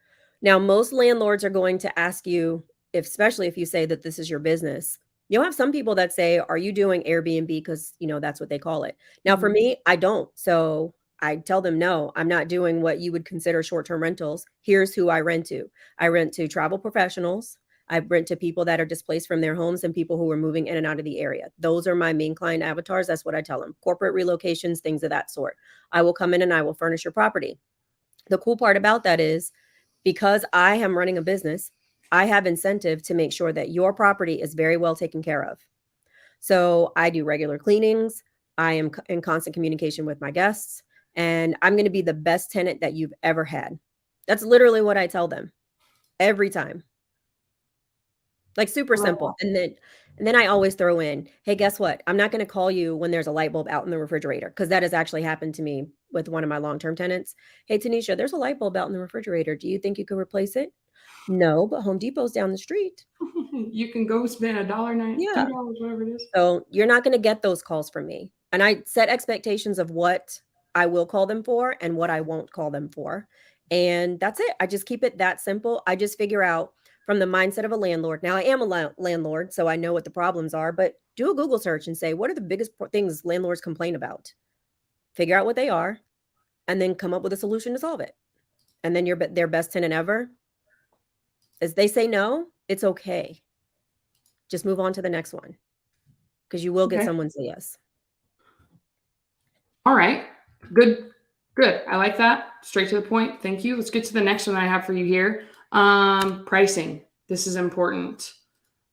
Now, most landlords are going to ask you, especially if you say that this is your business. You'll have some people that say, are you doing Airbnb? Because, that's what they call it. Now, for me, I don't. So I tell them, no, I'm not doing what you would consider short-term rentals. Here's who I rent to. I rent to travel professionals. I rent to people that are displaced from their homes and people who are moving in and out of the area. Those are my main client avatars. That's what I tell them. Corporate relocations, things of that sort. I will come in and I will furnish your property. The cool part about that is, because I am running a business, I have incentive to make sure that your property is very well taken care of. So I do regular cleanings. I am in constant communication with my guests, and I'm going to be the best tenant that you've ever had. That's literally what I tell them every time. Like super simple. And then I always throw in, hey, guess what? I'm not going to call you when there's a light bulb out in the refrigerator, because that has actually happened to me with one of my long-term tenants. Hey, Tanisha, there's a light bulb out in the refrigerator. Do you think you could replace it? No, but Home Depot's down the street.
You can go spend $1.90,
yeah.
$2, whatever it is.
So you're not going to get those calls from me. And I set expectations of what I will call them for and what I won't call them for. And that's it. I just keep it that simple. I just figure out from the mindset of a landlord. Now, I am a landlord, so I know what the problems are, but do a Google search and say, what are the biggest things landlords complain about? Figure out what they are, and then come up with a solution to solve it. And then you're their best tenant ever. As they say no, it's okay. Just move on to the next one, because you will get someone say yes.
All right. Good. I like that. Straight to the point. Thank you. Let's get to the next one I have for you here. Pricing. This is important.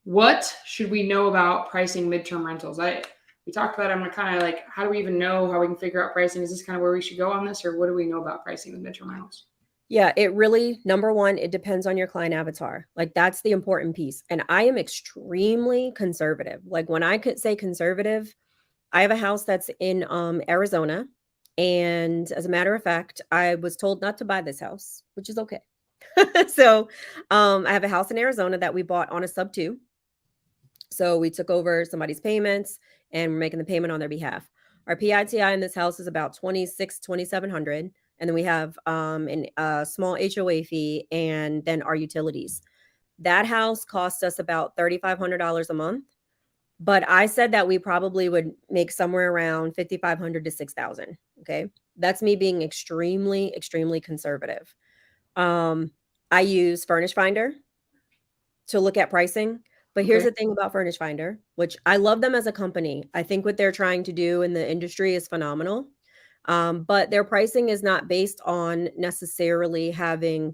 What should we know about pricing midterm rentals? We talked about it. I'm going to kind of like, how do we even know how we can figure out pricing? Is this kind of where we should go on this, or what do we know about pricing with midterm rentals?
Yeah, it really, number one, it depends on your client avatar. Like that's the important piece. And I am extremely conservative. Like when I could say conservative, I have a house that's in Arizona. And as a matter of fact, I was told not to buy this house, which is okay. So I have a house in Arizona that we bought on a sub two. So we took over somebody's payments and we're making the payment on their behalf. Our PITI in this house is about 2,700. And then we have a small HOA fee and then our utilities. That house cost us about $3,500 a month. But I said that we probably would make somewhere around 5,500 to 6,000. Okay. That's me being extremely, extremely conservative. I use Furnish Finder to look at pricing. But here's the thing about Furnish Finder, which I love them as a company. I think what they're trying to do in the industry is phenomenal. But their pricing is not based on necessarily having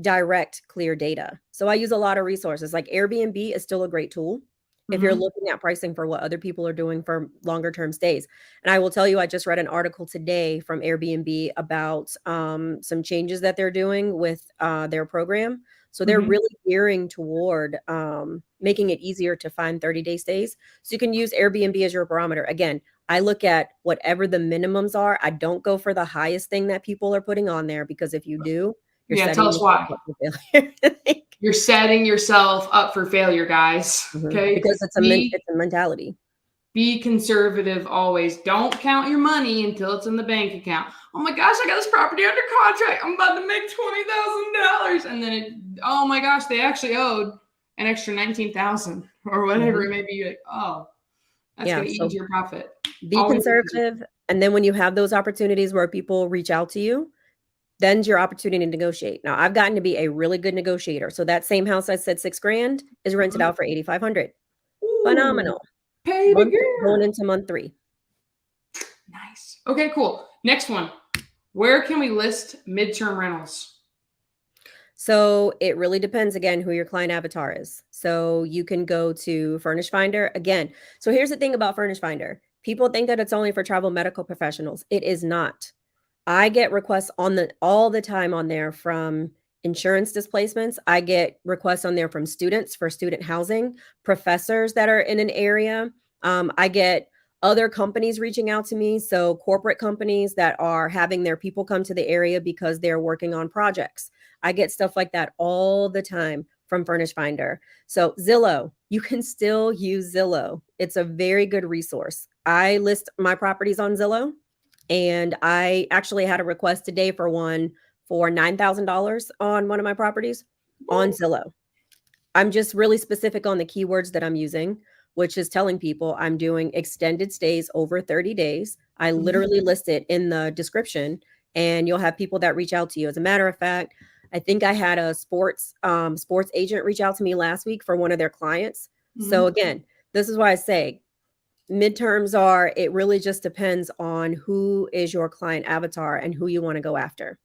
direct, clear data. So I use a lot of resources. Like Airbnb is still a great tool if you're looking at pricing for what other people are doing for longer term stays. And I will tell you, I just read an article today from Airbnb about some changes that they're doing with their program. So they're really gearing toward making it easier to find 30-day stays. So you can use Airbnb as your barometer. Again, I look at whatever the minimums are. I don't go for the highest thing that people are putting on there, because if you do, you're
tell us why. You're setting yourself up for failure, guys. Okay.
Because it's a mentality.
Be conservative always. Don't count your money until it's in the bank account. Oh my gosh, I got this property under contract. I'm about to make $20,000. And then oh my gosh, they actually owed an extra $19,000 or whatever it may be. Like, oh, that's going to eat your profit.
Be conservative. And then when you have those opportunities where people reach out to you, then's your opportunity to negotiate. Now, I've gotten to be a really good negotiator. So that same house I said $6,000 is rented out for $8,500. Phenomenal.
Pay
going into month 3.
Nice. Okay, cool. Next one. Where can we list midterm rentals?
So it really depends, again, who your client avatar is. So you can go to Furnish Finder again. So here's the thing about Furnish Finder. People think that it's only for travel medical professionals. It is not. I get requests all the time on there from insurance displacements. I get requests on there from students for student housing, professors that are in an area. I get other companies reaching out to me. So corporate companies that are having their people come to the area because they're working on projects. I get stuff like that all the time from Furnish Finder. So Zillow, you can still use Zillow. It's a very good resource. I list my properties on Zillow. And I actually had a request today for one for $9,000 on one of my properties on Zillow. I'm just really specific on the keywords that I'm using, which is telling people I'm doing extended stays over 30 days. I literally list it in the description, and you'll have people that reach out to you. As a matter of fact, I think I had a sports agent reach out to me last week for one of their clients. So again, this is why I say, midterms it really just depends on who is your client avatar and who you want to go after.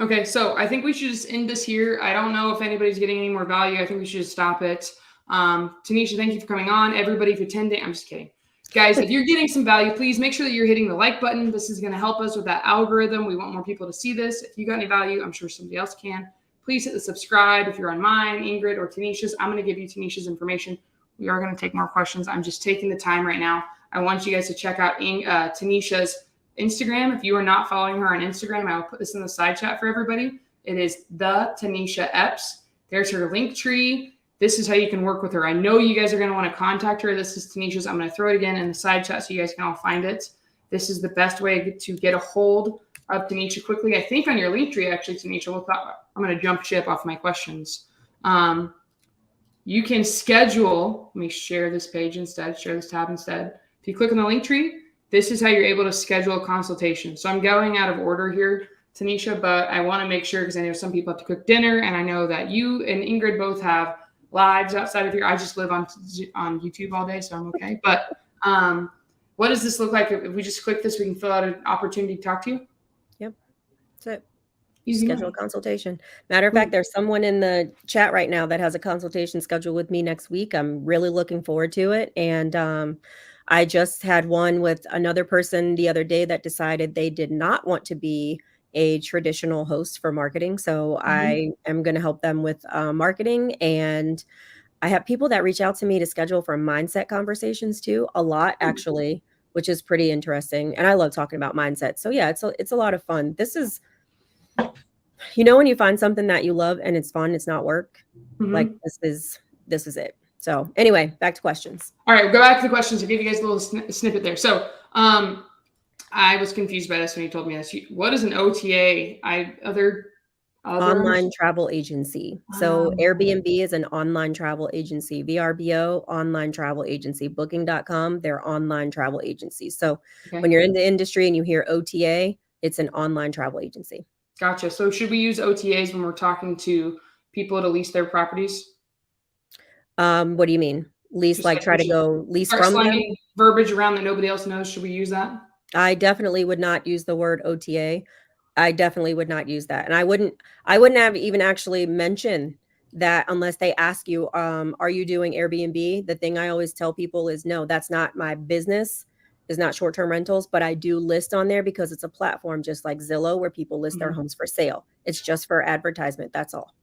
Okay, so I think we should just end this here. I don't know if anybody's getting any more value. I think we should just stop it. Tanisha, thank you for coming on. Everybody for attending. I'm just kidding. Guys, if you're getting some value, please make sure that you're hitting the like button. This is going to help us with that algorithm. We want more people to see this. If you got any value, I'm sure somebody else can. Please hit the subscribe. If you're on mine, Ingryd, or Tanisha's, I'm going to give you Tanisha's information. We are going to take more questions. I'm just taking the time right now. I want you guys to check out Tanisha's Instagram. If you are not following her on Instagram, I will put this in the side chat for everybody. It is the Tanisha Epps. There's her link tree. This is how you can work with her. I know you guys are going to want to contact her. This is Tanisha's. I'm going to throw it again in the side chat so you guys can all find it. This is the best way to get a hold of Tanisha quickly. I think on your link tree, actually, Tanisha, I'm going to jump ship off my questions. You can schedule. Let me share this page instead, share this tab instead. If you click on the link tree, this is how you're able to schedule a consultation. So I'm going out of order here, Tanisha, but I want to make sure, because I know some people have to cook dinner, and I know that you and Ingryd both have lives outside of here. I just live on YouTube all day, so I'm okay. But what does this look like? If we just click this, we can fill out an opportunity to talk to you?
Yep, that's it.
Easy
schedule a consultation. Matter of fact, there's someone in the chat right now that has a consultation scheduled with me next week. I'm really looking forward to it. And I just had one with another person the other day that decided they did not want to be a traditional host for marketing. So I am going to help them with marketing. And I have people that reach out to me to schedule for mindset conversations too, a lot actually, which is pretty interesting. And I love talking about mindset. So yeah, it's a lot of fun. This is, when you find something that you love and it's fun, it's not work. Like this is it. So anyway, back to questions.
All right, we'll go back to the questions. I'll give you guys a little snippet there. So I was confused by this when you told me this. What is an OTA? Other
online travel agency. So Airbnb is an online travel agency. VRBO, online travel agency. Booking.com, they're online travel agencies. So when you're in the industry and you hear OTA, it's an online travel agency.
Gotcha. So should we use OTAs when we're talking to people to lease their properties?
What do you mean? Lease, like try to go lease from them?
Verbiage around that nobody else knows. Should we use that?
I definitely would not use the word OTA. I definitely would not use that. And I wouldn't have even actually mentioned that unless they ask you, are you doing Airbnb? The thing I always tell people is no, that's not my business. It's not short-term rentals, but I do list on there because it's a platform just like Zillow where people list their homes for sale. It's just for advertisement. That's all.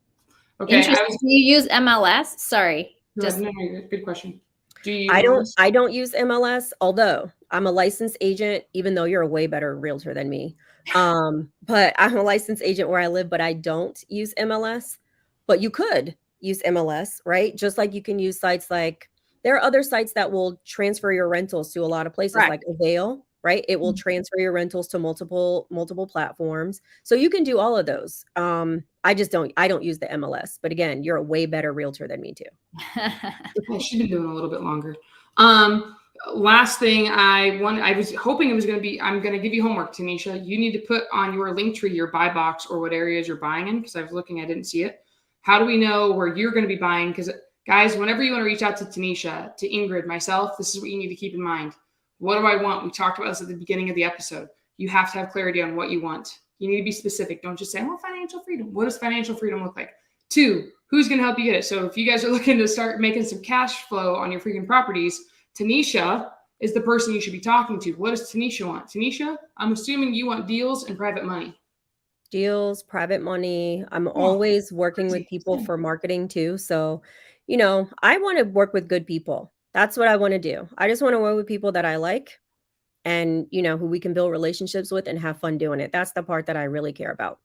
Okay. Interesting. Do you use MLS? Sorry.
Good question. Do you
I don't use MLS, although I'm a licensed agent, even though you're a way better realtor than me. But I'm a licensed agent where I live, but I don't use MLS. But you could use MLS, right? Just like you can use sites like, there are other sites that will transfer your rentals to a lot of places, like Avail, right? It will transfer your rentals to multiple platforms. So you can do all of those. I don't use the MLS, but again, you're a way better realtor than me too.
I should have been doing a little bit longer. Last thing I was hoping it was going to be, I'm going to give you homework, Tanisha. You need to put on your link tree, your buy box or what areas you're buying in. Cause I was looking, I didn't see it. How do we know where you're going to be buying? Cause guys, whenever you want to reach out to Tanisha, to Ingryd, myself, this is what you need to keep in mind. What do I want? We talked about this at the beginning of the episode. You have to have clarity on what you want. You need to be specific. Don't just say, I want financial freedom. What does financial freedom look like? 2, who's going to help you get it? So if you guys are looking to start making some cash flow on your freaking properties, Tanisha is the person you should be talking to. What does Tanisha want? Tanisha, I'm assuming you want deals and private money.
Deals, private money. I'm always working with people for marketing too. So, I want to work with good people. That's what I want to do. I just want to work with people that I like and, who we can build relationships with and have fun doing it. That's the part that I really care about.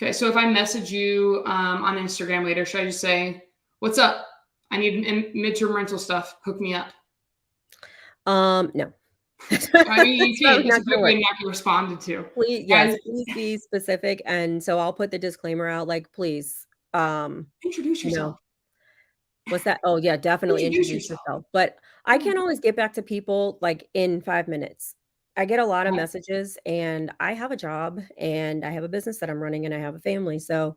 Okay. So if I message you on Instagram later, should I just say, what's up? I need midterm rental stuff. Hook me up.
No.
I mean, you can't. It's quickly not be responded to.
Please, yes, please be specific. And so I'll put the disclaimer out, like, please.
Introduce yourself.
What's that? Oh, yeah, definitely introduce yourself. But I can't always get back to people like in 5 minutes. I get a lot of messages and I have a job and I have a business that I'm running and I have a family. So,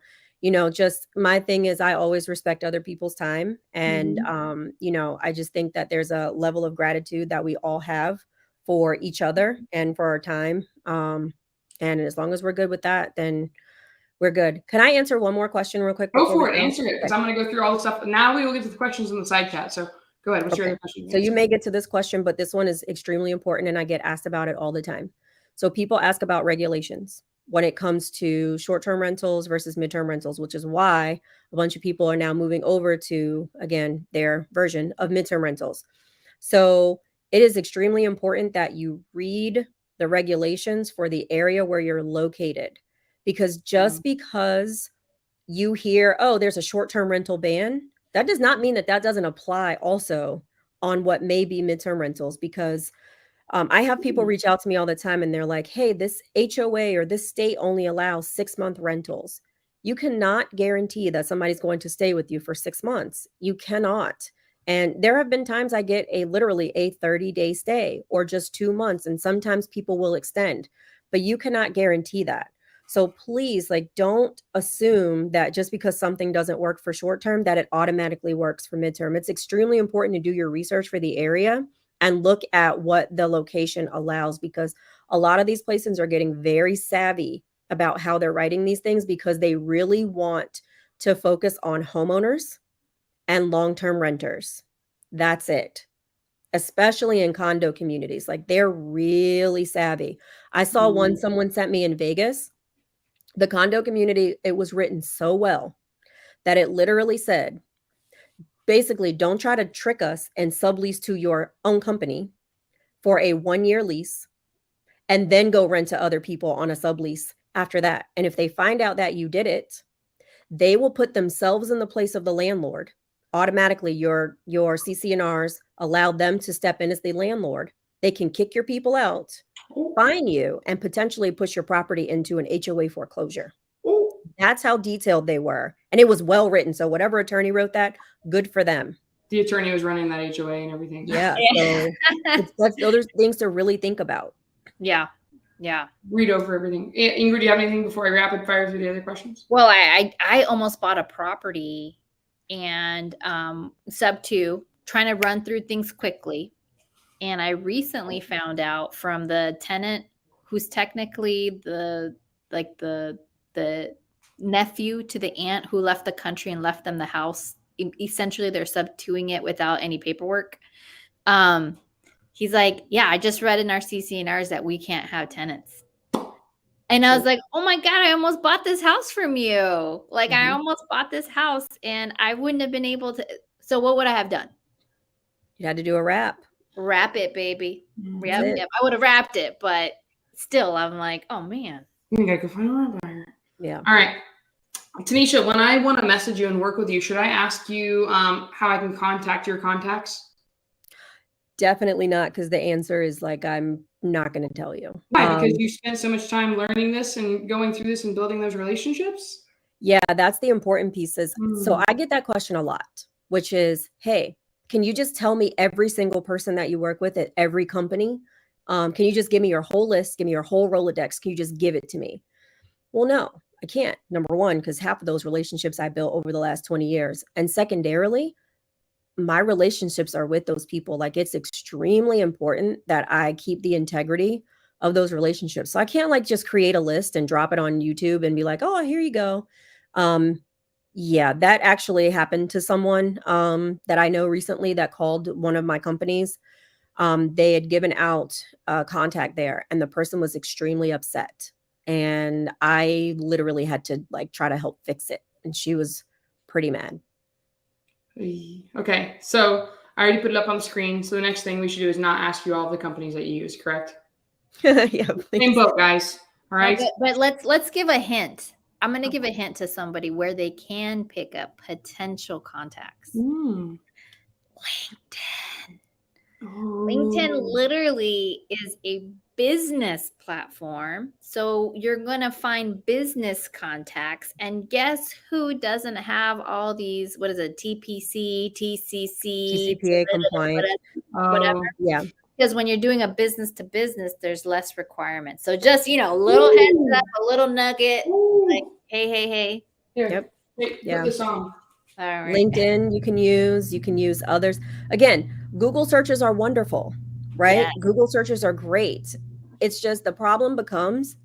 just my thing is I always respect other people's time. And, I just think that there's a level of gratitude that we all have for each other and for our time. And as long as we're good with that, then we're good. Can I answer one more question real quick?
Go for it. Answer it. Because I'm going to go through all the stuff. Now we will get to the questions in the side chat. So go ahead. What's your other question?
So you may get to this question, but this one is extremely important and I get asked about it all the time. So people ask about regulations when it comes to short-term rentals versus midterm rentals, which is why a bunch of people are now moving over to, again, their version of midterm rentals. So it is extremely important that you read the regulations for the area where you're located, because just because you hear, oh, there's a short-term rental ban, that does not mean that doesn't apply also on what may be midterm rentals. Because I have people reach out to me all the time and they're like, hey, this HOA or this state only allows 6-month rentals. You cannot guarantee that somebody's going to stay with you for 6 months. You cannot. And there have been times I get literally a 30-day stay or just 2 months. And sometimes people will extend, but you cannot guarantee that. So please, don't assume that just because something doesn't work for short term, that it automatically works for midterm. It's extremely important to do your research for the area and look at what the location allows, because a lot of these places are getting very savvy about how they're writing these things because they really want to focus on homeowners and long-term renters. That's it. Especially in condo communities. They're really savvy. I saw one someone sent me in Vegas. The condo community, it was written so well that it literally said, basically, don't try to trick us and sublease to your own company for a 1-year lease and then go rent to other people on a sublease after that. And if they find out that you did it, they will put themselves in the place of the landlord. Automatically, your CC&Rs allow them to step in as the landlord. They can kick your people out, fine you, and potentially push your property into an HOA foreclosure. That's how detailed they were. And it was well written. So whatever attorney wrote that, good for them.
The attorney was running that HOA and everything.
Yeah. So those are things to really think about.
Yeah. Yeah.
Read over everything. Ingrid, do you have anything before I rapid fire through the other questions?
Well, I almost bought a property and sub 2, trying to run through things quickly. And I recently found out from the tenant, who's technically the nephew to the aunt who left the country and left them the house. Essentially, they're sub 2ing it without any paperwork. He's like, yeah, I just read in our CC&Rs that we can't have tenants. And I was like, oh my God, I almost bought this house from you. Like, I almost bought this house and I wouldn't have been able to. So what would I have done?
You had to do a wrap.
Wrap it, baby. Yep. I would have wrapped it, but still, I'm like, oh man.
You gotta go find a wrap buyer.
Yeah.
All right. Tanisha, when I want to message you and work with you, should I ask you how I can contact your contacts?
Definitely not, because the answer is like, I'm not going to tell you.
Why? Because you spent so much time learning this and going through this and building those relationships?
Yeah, that's the important pieces. So I get that question a lot, which is, hey, can you just tell me every single person that you work with at every company? Can you just give me your whole list? Give me your whole Rolodex. Can you just give it to me? Well, no, I can't. Number one, because half of those relationships I built over the last 20 years. And secondarily, my relationships are with those people. Like, it's extremely important that I keep the integrity of those relationships. So I can't like just create a list and drop it on YouTube and be like, oh, here you go. Yeah, that actually happened to someone that I know recently that called one of my companies. They had given out contact there and the person was extremely upset. And I literally had to like try to help fix it. And she was pretty mad.
Okay, so I already put it up on the screen. So the next thing we should do is not ask you all the companies that you use, correct?
Yeah,
same boat, guys. All right.
No, but let's give a hint. I'm going to give a hint to somebody where they can pick up potential contacts. LinkedIn. LinkedIn literally is a business platform. So you're going to find business contacts. And guess who doesn't have all these, what is it, TPC, TCC,
TCPA compliant,
whatever.
Yeah.
Because when you're doing a business to business, there's less requirements. So just, a little heads up, a little nugget, like, hey.
Here,
yep.
Put this on.
All right.
LinkedIn, you can use others. Again, Google searches are wonderful, right? Yes. Google searches are great. It's just the problem becomes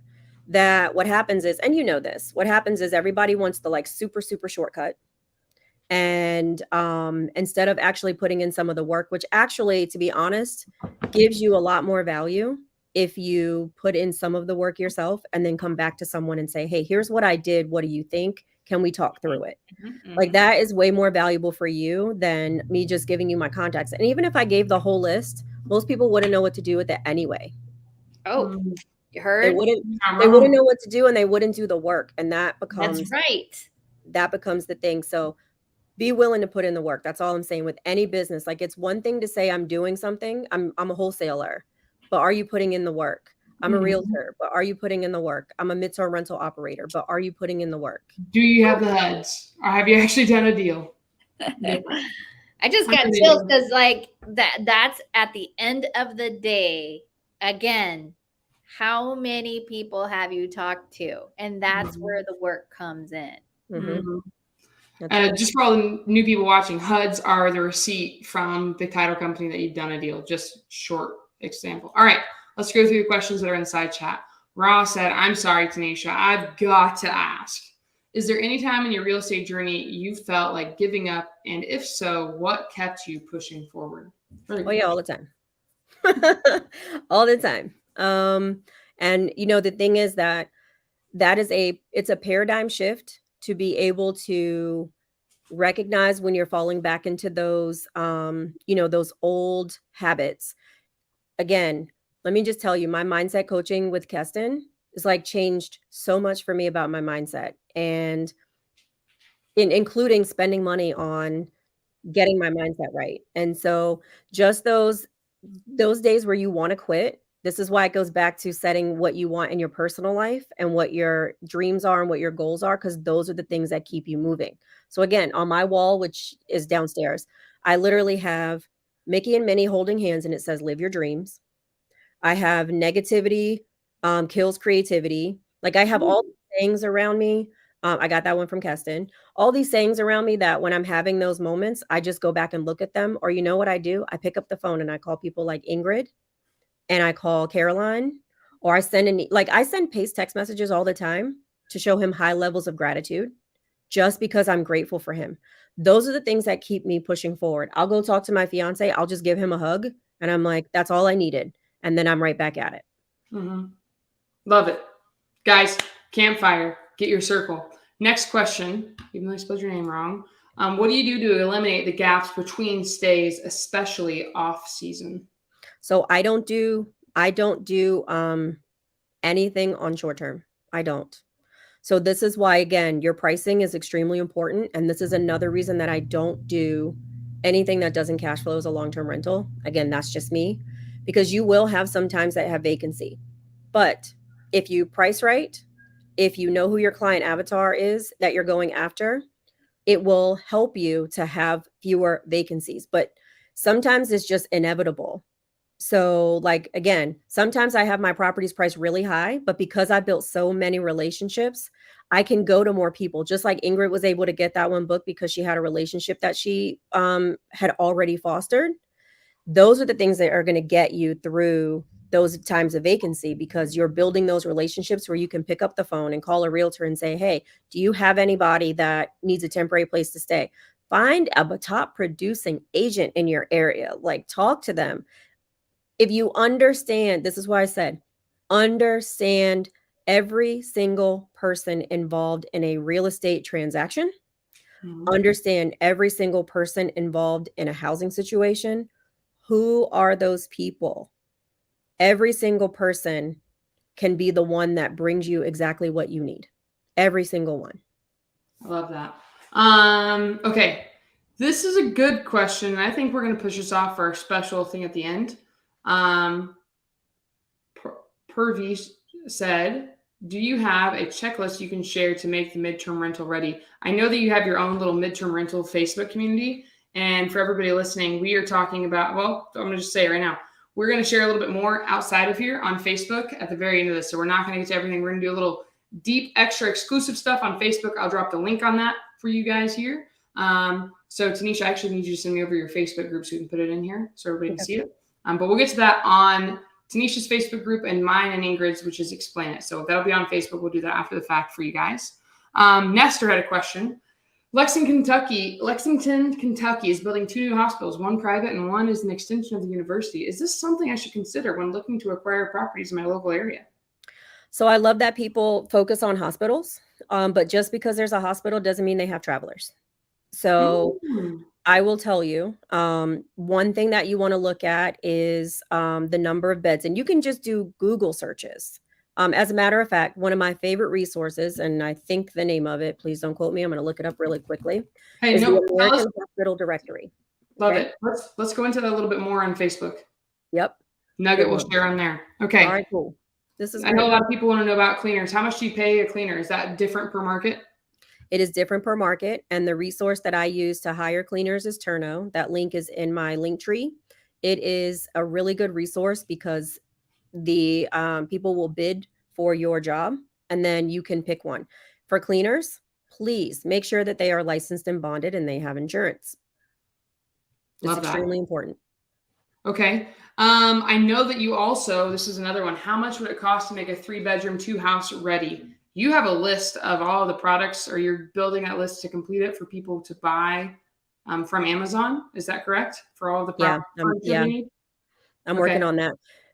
that what happens is, and you know this, what happens is everybody wants the like super, super shortcut. And instead of actually putting in some of the work, which actually, to be honest, gives you a lot more value if you put in some of the work yourself and then come back to someone and say, hey, here's what I did. What do you think? Can we talk through it? Like that is way more valuable for you than me just giving you my contacts. And even if I gave the whole list, most people wouldn't know what to do with it anyway.
Oh, you heard?
They wouldn't know what to do and they wouldn't do the work. And that becomes,
that's right.
That becomes the thing. So be willing to put in the work. That's all I'm saying with any business. Like it's one thing to say I'm doing something. I'm a wholesaler, but are you putting in the work? I'm a realtor, but are you putting in the work? I'm a midterm rental operator, but are you putting in the work?
Do you have the HUDs? Or have you actually done a deal?
I just got chills because like that's at the end of the day, again, how many people have you talked to? And that's where the work comes in.
Just for all the new people watching, HUDs are the receipt from the title company that you've done a deal. Just short example. All right, let's go through the questions that are in the side chat. Ra said, I'm sorry, Tanisha, I've got to ask. Is there any time in your real estate journey you felt like giving up? And if so, what kept you pushing forward?
Oh, yeah, all the time. All the time. And, the thing is that it's a paradigm shift to be able to recognize when you're falling back into those, those old habits. Again, let me just tell you, my mindset coaching with Keston is like changed so much for me about my mindset, and including spending money on getting my mindset right. And so just those days where you want to quit, this is why it goes back to setting what you want in your personal life and what your dreams are and what your goals are, because those are the things that keep you moving. So again, on my wall, which is downstairs, I literally have Mickey and Minnie holding hands and it says, live your dreams. I have negativity kills creativity. Like I have all these things around me. I got that one from Keston. All these sayings around me that when I'm having those moments, I just go back and look at them. Or you know what I do? I pick up the phone and I call people like Ingryd, and I call Caroline, or I send Pace text messages all the time to show him high levels of gratitude just because I'm grateful for him. Those are the things that keep me pushing forward. I'll go talk to my fiance. I'll just give him a hug and I'm like, that's all I needed. And then I'm right back at it.
Mm-hmm. Love it. Guys, campfire, get your circle. Next question, even though I spelled your name wrong. What do you do to eliminate the gaps between stays, especially off season?
So I don't do anything on short term. I don't. So this is why, again, your pricing is extremely important. And this is another reason that I don't do anything that doesn't cash flow as a long-term rental. Again, that's just me, because you will have some times that have vacancy. But if you price right, if you know who your client avatar is that you're going after, it will help you to have fewer vacancies. But sometimes it's just inevitable. So like, again, sometimes I have my properties priced really high, but because I built so many relationships, I can go to more people. Just like Ingryd was able to get that one book because she had a relationship that she had already fostered. Those are the things that are going to get you through those times of vacancy, because you're building those relationships where you can pick up the phone and call a realtor and say, hey, do you have anybody that needs a temporary place to stay? Find a top producing agent in your area, like talk to them. If you understand, this is why I said, understand every single person involved in a real estate transaction, understand every single person involved in a housing situation. Who are those people? Every single person can be the one that brings you exactly what you need. Every single one.
I love that. Okay. This is a good question. I think we're going to push this off for our special thing at the end. Purvi said, do you have a checklist you can share to make the midterm rental ready? I know that you have your own little midterm rental Facebook community. And for everybody listening, we are talking about, well, I'm going to just say it right now. We're going to share a little bit more outside of here on Facebook at the very end of this. So we're not going to get to everything. We're going to do a little deep, extra exclusive stuff on Facebook. I'll drop the link on that for you guys here. So Tanisha, I actually need you to send me over your Facebook group so we can put it in here so everybody can see it. But we'll get to that on Tanisha's Facebook group and mine and Ingryd's, which is Explain It. So that'll be on Facebook. We'll do that after the fact for you guys. Nestor had a question. Lexington, Kentucky is building 2 new hospitals, one private and one is an extension of the university. Is this something I should consider when looking to acquire properties in my local area?
So I love that people focus on hospitals, but just because there's a hospital doesn't mean they have travelers. So I will tell you, one thing that you want to look at is the number of beds, and you can just do Google searches. As a matter of fact, one of my favorite resources, and I think the name of it, please don't quote me, I'm going to look it up really quickly, is the American Hospital Directory.
Love it. Let's go into that a little bit more on Facebook.
Yep.
Nugget we'll share on there. Okay.
All right, cool. I
know a lot of people want to know about cleaners. How much do you pay a cleaner? Is that different per market?
It is different per market. And the resource that I use to hire cleaners is Turno. That link is in my link tree. It is a really good resource because the people will bid for your job and then you can pick one. For cleaners, please make sure that they are licensed and bonded and they have insurance. It's extremely important.
Okay. I know that you also, this is another one. How much would it cost to make a 3-bedroom, 2-house ready? You have a list of all the products, or you're building that list to complete it for people to buy from Amazon. Is that correct? For all the products you need?
I'm working on that.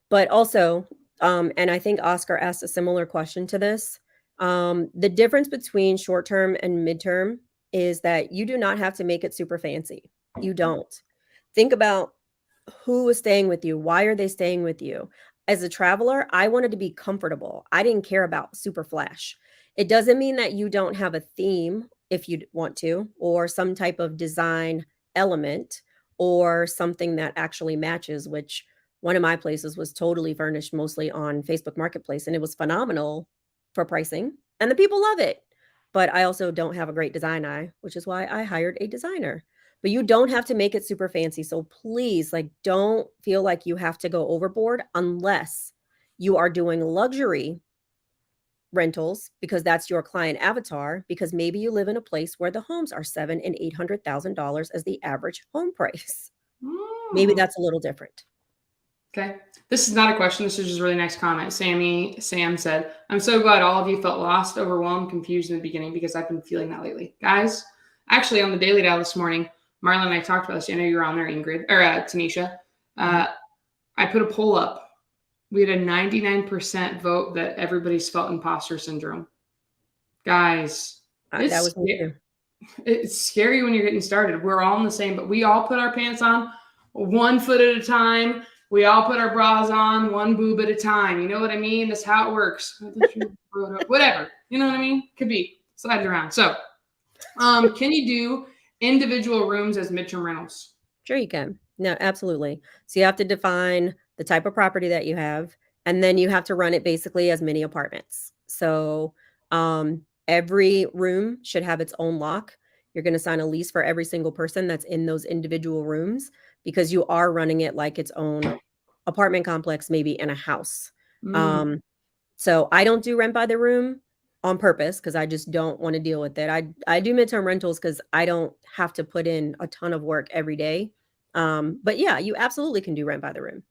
But also, and I think Oscar asked a similar question to this. The difference between short-term and midterm is that you do not have to make it super fancy. You don't. Think about who is staying with you. Why are they staying with you? As a traveler, I wanted to be comfortable. I didn't care about super flash. It doesn't mean that you don't have a theme if you want to, or some type of design element, or something that actually matches, which one of my places was totally furnished mostly on Facebook Marketplace, and it was phenomenal for pricing, and the people love it. But I also don't have a great design eye, which is why I hired a designer. But you don't have to make it super fancy. So please, like, don't feel like you have to go overboard unless you are doing luxury rentals, because that's your client avatar, because maybe you live in a place where the homes are $700,000 and $800,000 as the average home price. Maybe that's a little different.
Okay. This is not a question. This is just a really nice comment. Sam said, I'm so glad all of you felt lost, overwhelmed, confused in the beginning, because I've been feeling that lately. Guys, actually on the Daily Dial this morning, Marlon and I talked about this. I know you were on there, Ingryd, or Tanisha. I put a poll up. We had a 99% vote that everybody's felt imposter syndrome. Guys,
that was me too.
It's scary when you're getting started. We're all in the same, but we all put our pants on 1 foot at a time. We all put our bras on 1 boob at a time. You know what I mean? That's how it works. Whatever. You know what I mean? Could be. Slide it around. So, can you do individual rooms as midterm rentals?
Sure you can. No, absolutely. So you have to define the type of property that you have, and then you have to run it basically as mini apartments. So every room should have its own lock. You're going to sign a lease for every single person that's in those individual rooms, because you are running it like its own apartment complex, maybe in a house. So I don't do rent by the room on purpose, because I just don't want to deal with it. I do midterm rentals because I don't have to put in a ton of work every day. But yeah, you absolutely can do rent by the room.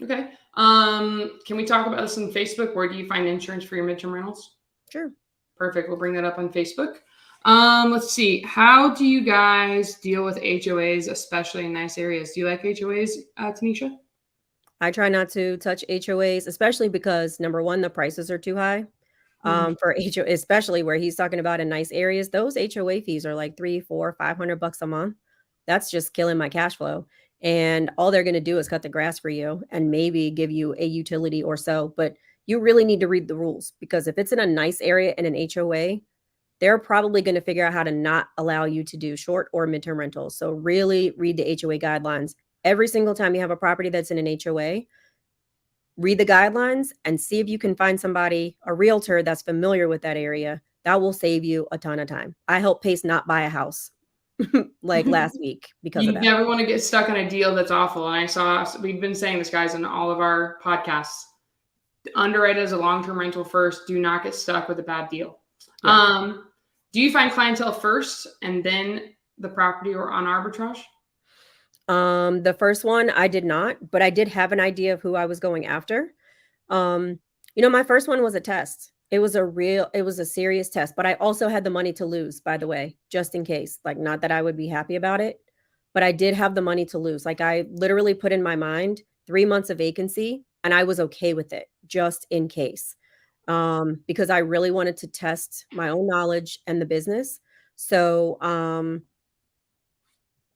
Okay. Can we talk about this on Facebook? Where do you find insurance for your midterm rentals?
Sure.
Perfect. We'll bring that up on Facebook. Let's see. How do you guys deal with HOAs, especially in nice areas? Do you like HOAs, Tanisha?
I try not to touch HOAs, especially because, number one, the prices are too high. For HOA, especially where he's talking about in nice areas, those HOA fees are like $300, $400, $500 a month. That's just killing my cash flow. And all they're going to do is cut the grass for you and maybe give you a utility or so. But you really need to read the rules, because if it's in a nice area in an HOA, they're probably going to figure out how to not allow you to do short or midterm rentals. So really read the HOA guidelines. Every single time you have a property that's in an HOA, read the guidelines and see if you can find somebody, a realtor that's familiar with that area. That will save you a ton of time. I helped Pace not buy a house like last week because of that.
You never want to get stuck on a deal that's awful. And we've been saying this, guys, in all of our podcasts. Underwrite as a long-term rental first. Do not get stuck with a bad deal. Yeah. Do you find clientele first and then the property, or on arbitrage?
The first one I did not, but I did have an idea of who I was going after. My first one was a test. It was a serious test, but I also had the money to lose, by the way, just in case. Like, not that I would be happy about it, but I did have the money to lose. Like, I literally put in my mind 3 months of vacancy, and I was okay with it just in case. Because I really wanted to test my own knowledge and the business. So,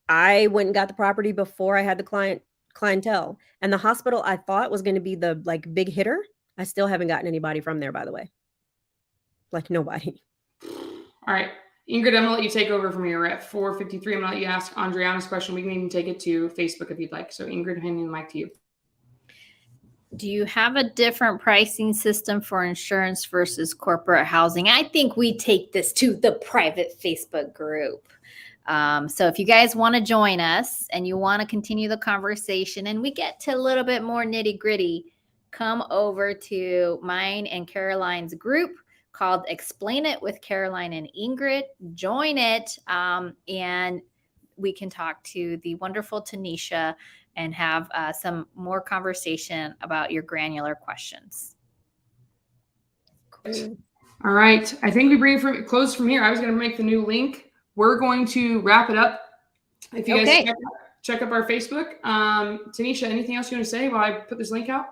I went and got the property before I had the clientele, and the hospital I thought was going to be the big hitter. I still haven't gotten anybody from there, by the way. Like, nobody.
All right. Ingryd, I'm going to let you take over from here. We're at 4:53. I'm going to let you ask Andriana's question. We can even take it to Facebook if you'd like. So Ingryd, handing the mic to you.
Do you have a different pricing system for insurance versus corporate housing? I think we take this to the private Facebook group. So if you guys want to join us and you want to continue the conversation and we get to a little bit more nitty gritty, come over to mine and Caroline's group called Explain It with Caroline and Ingryd. Join it, and we can talk to the wonderful Tanisha and have some more conversation about your granular questions.
Cool. All right. I think we bring it close from here. I was going to make the new link. We're going to wrap it up. If you guys check up our Facebook. Tanisha, anything else you want to say while I put this link out?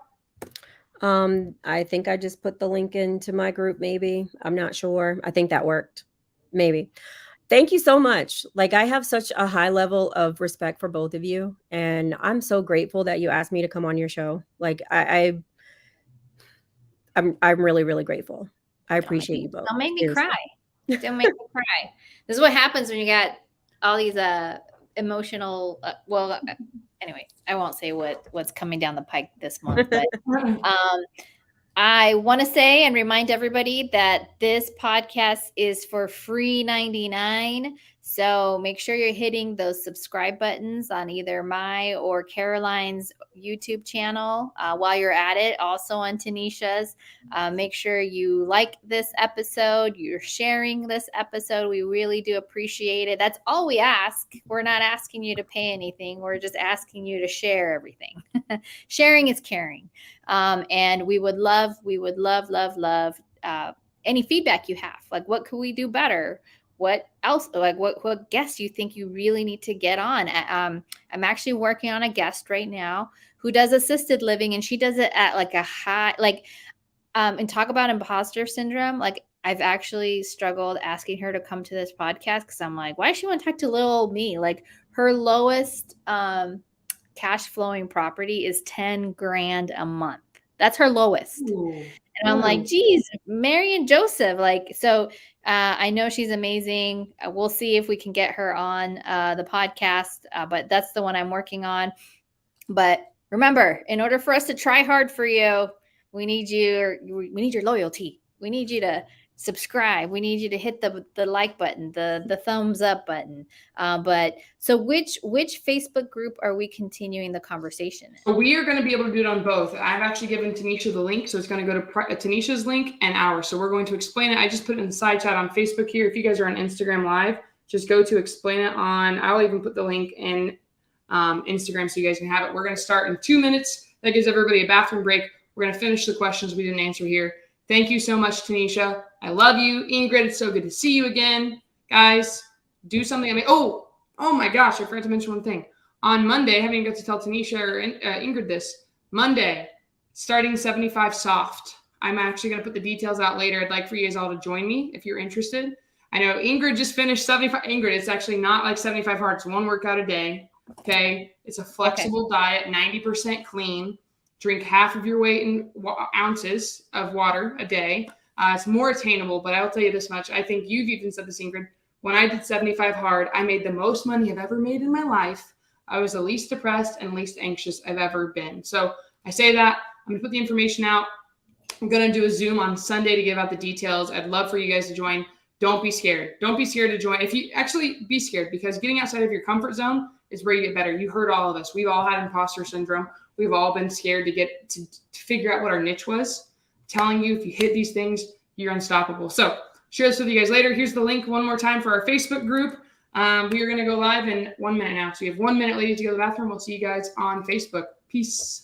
I think I just put the link into my group, maybe. I'm not sure. I think that worked. Maybe. Thank you so much. Like, I have such a high level of respect for both of you, and I'm so grateful that you asked me to come on your show. Like, I'm really, really grateful. I appreciate you both.
Don't make me
Seriously.
cry. Don't make me cry. This is what happens when you got all these emotional. Anyway, I won't say what's coming down the pike this month, but I want to say and remind everybody that this podcast is for free 99. So make sure you're hitting those subscribe buttons on either my or Caroline's YouTube channel while you're at it. Also on Tanisha's. Make sure you like this episode. You're sharing this episode. We really do appreciate it. That's all we ask. We're not asking you to pay anything. We're just asking you to share everything. Sharing is caring. And we would love any feedback you have. Like, what could we do better? What else? Like, what guests you think you really need to get on? I'm actually working on a guest right now who does assisted living, and she does it at like a high, and talk about imposter syndrome. Like, I've actually struggled asking her to come to this podcast because I'm like, why does she want to talk to little old me? Like, her lowest cash flowing property is 10 grand a month. That's her lowest. Ooh. And I'm like, geez, Mary and Joseph. Like, so I know she's amazing. We'll see if we can get her on the podcast, but that's the one I'm working on. But remember, in order for us to try hard for you, we need your loyalty. We need you to subscribe. We need you to hit the like button, the thumbs up button. But so which Facebook group are we continuing the conversation in?
So we are going to be able to do it on both. I've actually given Tanisha the link, so it's going to go to Tanisha's link and ours. So we're going to explain it. I just put it in the side chat on Facebook here. If you guys are on Instagram Live, just go to explain it on. I'll even put the link in Instagram so you guys can have it. We're going to start in 2 minutes. That gives everybody a bathroom break. We're going to finish the questions we didn't answer here. Thank you so much, Tanisha. I love you. Ingryd, it's so good to see you again. Guys, do something. Oh my gosh, I forgot to mention one thing. On Monday, I haven't even got to tell Tanisha or Ingryd this. Monday, starting 75 soft. I'm actually going to put the details out later. I'd like for you guys all to join me if you're interested. I know Ingryd just finished 75. Ingryd, it's actually not like 75 hard. It's one workout a day. Okay. It's a flexible diet, 90% clean. Drink half of your weight in ounces of water a day. It's more attainable, but I'll tell you this much. I think you've even said this, Ingryd. When I did 75 hard, I made the most money I've ever made in my life. I was the least depressed and least anxious I've ever been. So I say that. I'm going to put the information out. I'm going to do a Zoom on Sunday to give out the details. I'd love for you guys to join. Don't be scared. Don't be scared to join. If you actually be scared, because getting outside of your comfort zone is where you get better. You heard all of us. We've all had imposter syndrome. We've all been scared to get to figure out what our niche was. I'm telling you, if you hit these things, you're unstoppable. So share this with you guys later. Here's the link one more time for our Facebook group. We are going to go live in 1 minute now. So you have 1 minute, ladies, to go to the bathroom. We'll see you guys on Facebook. Peace.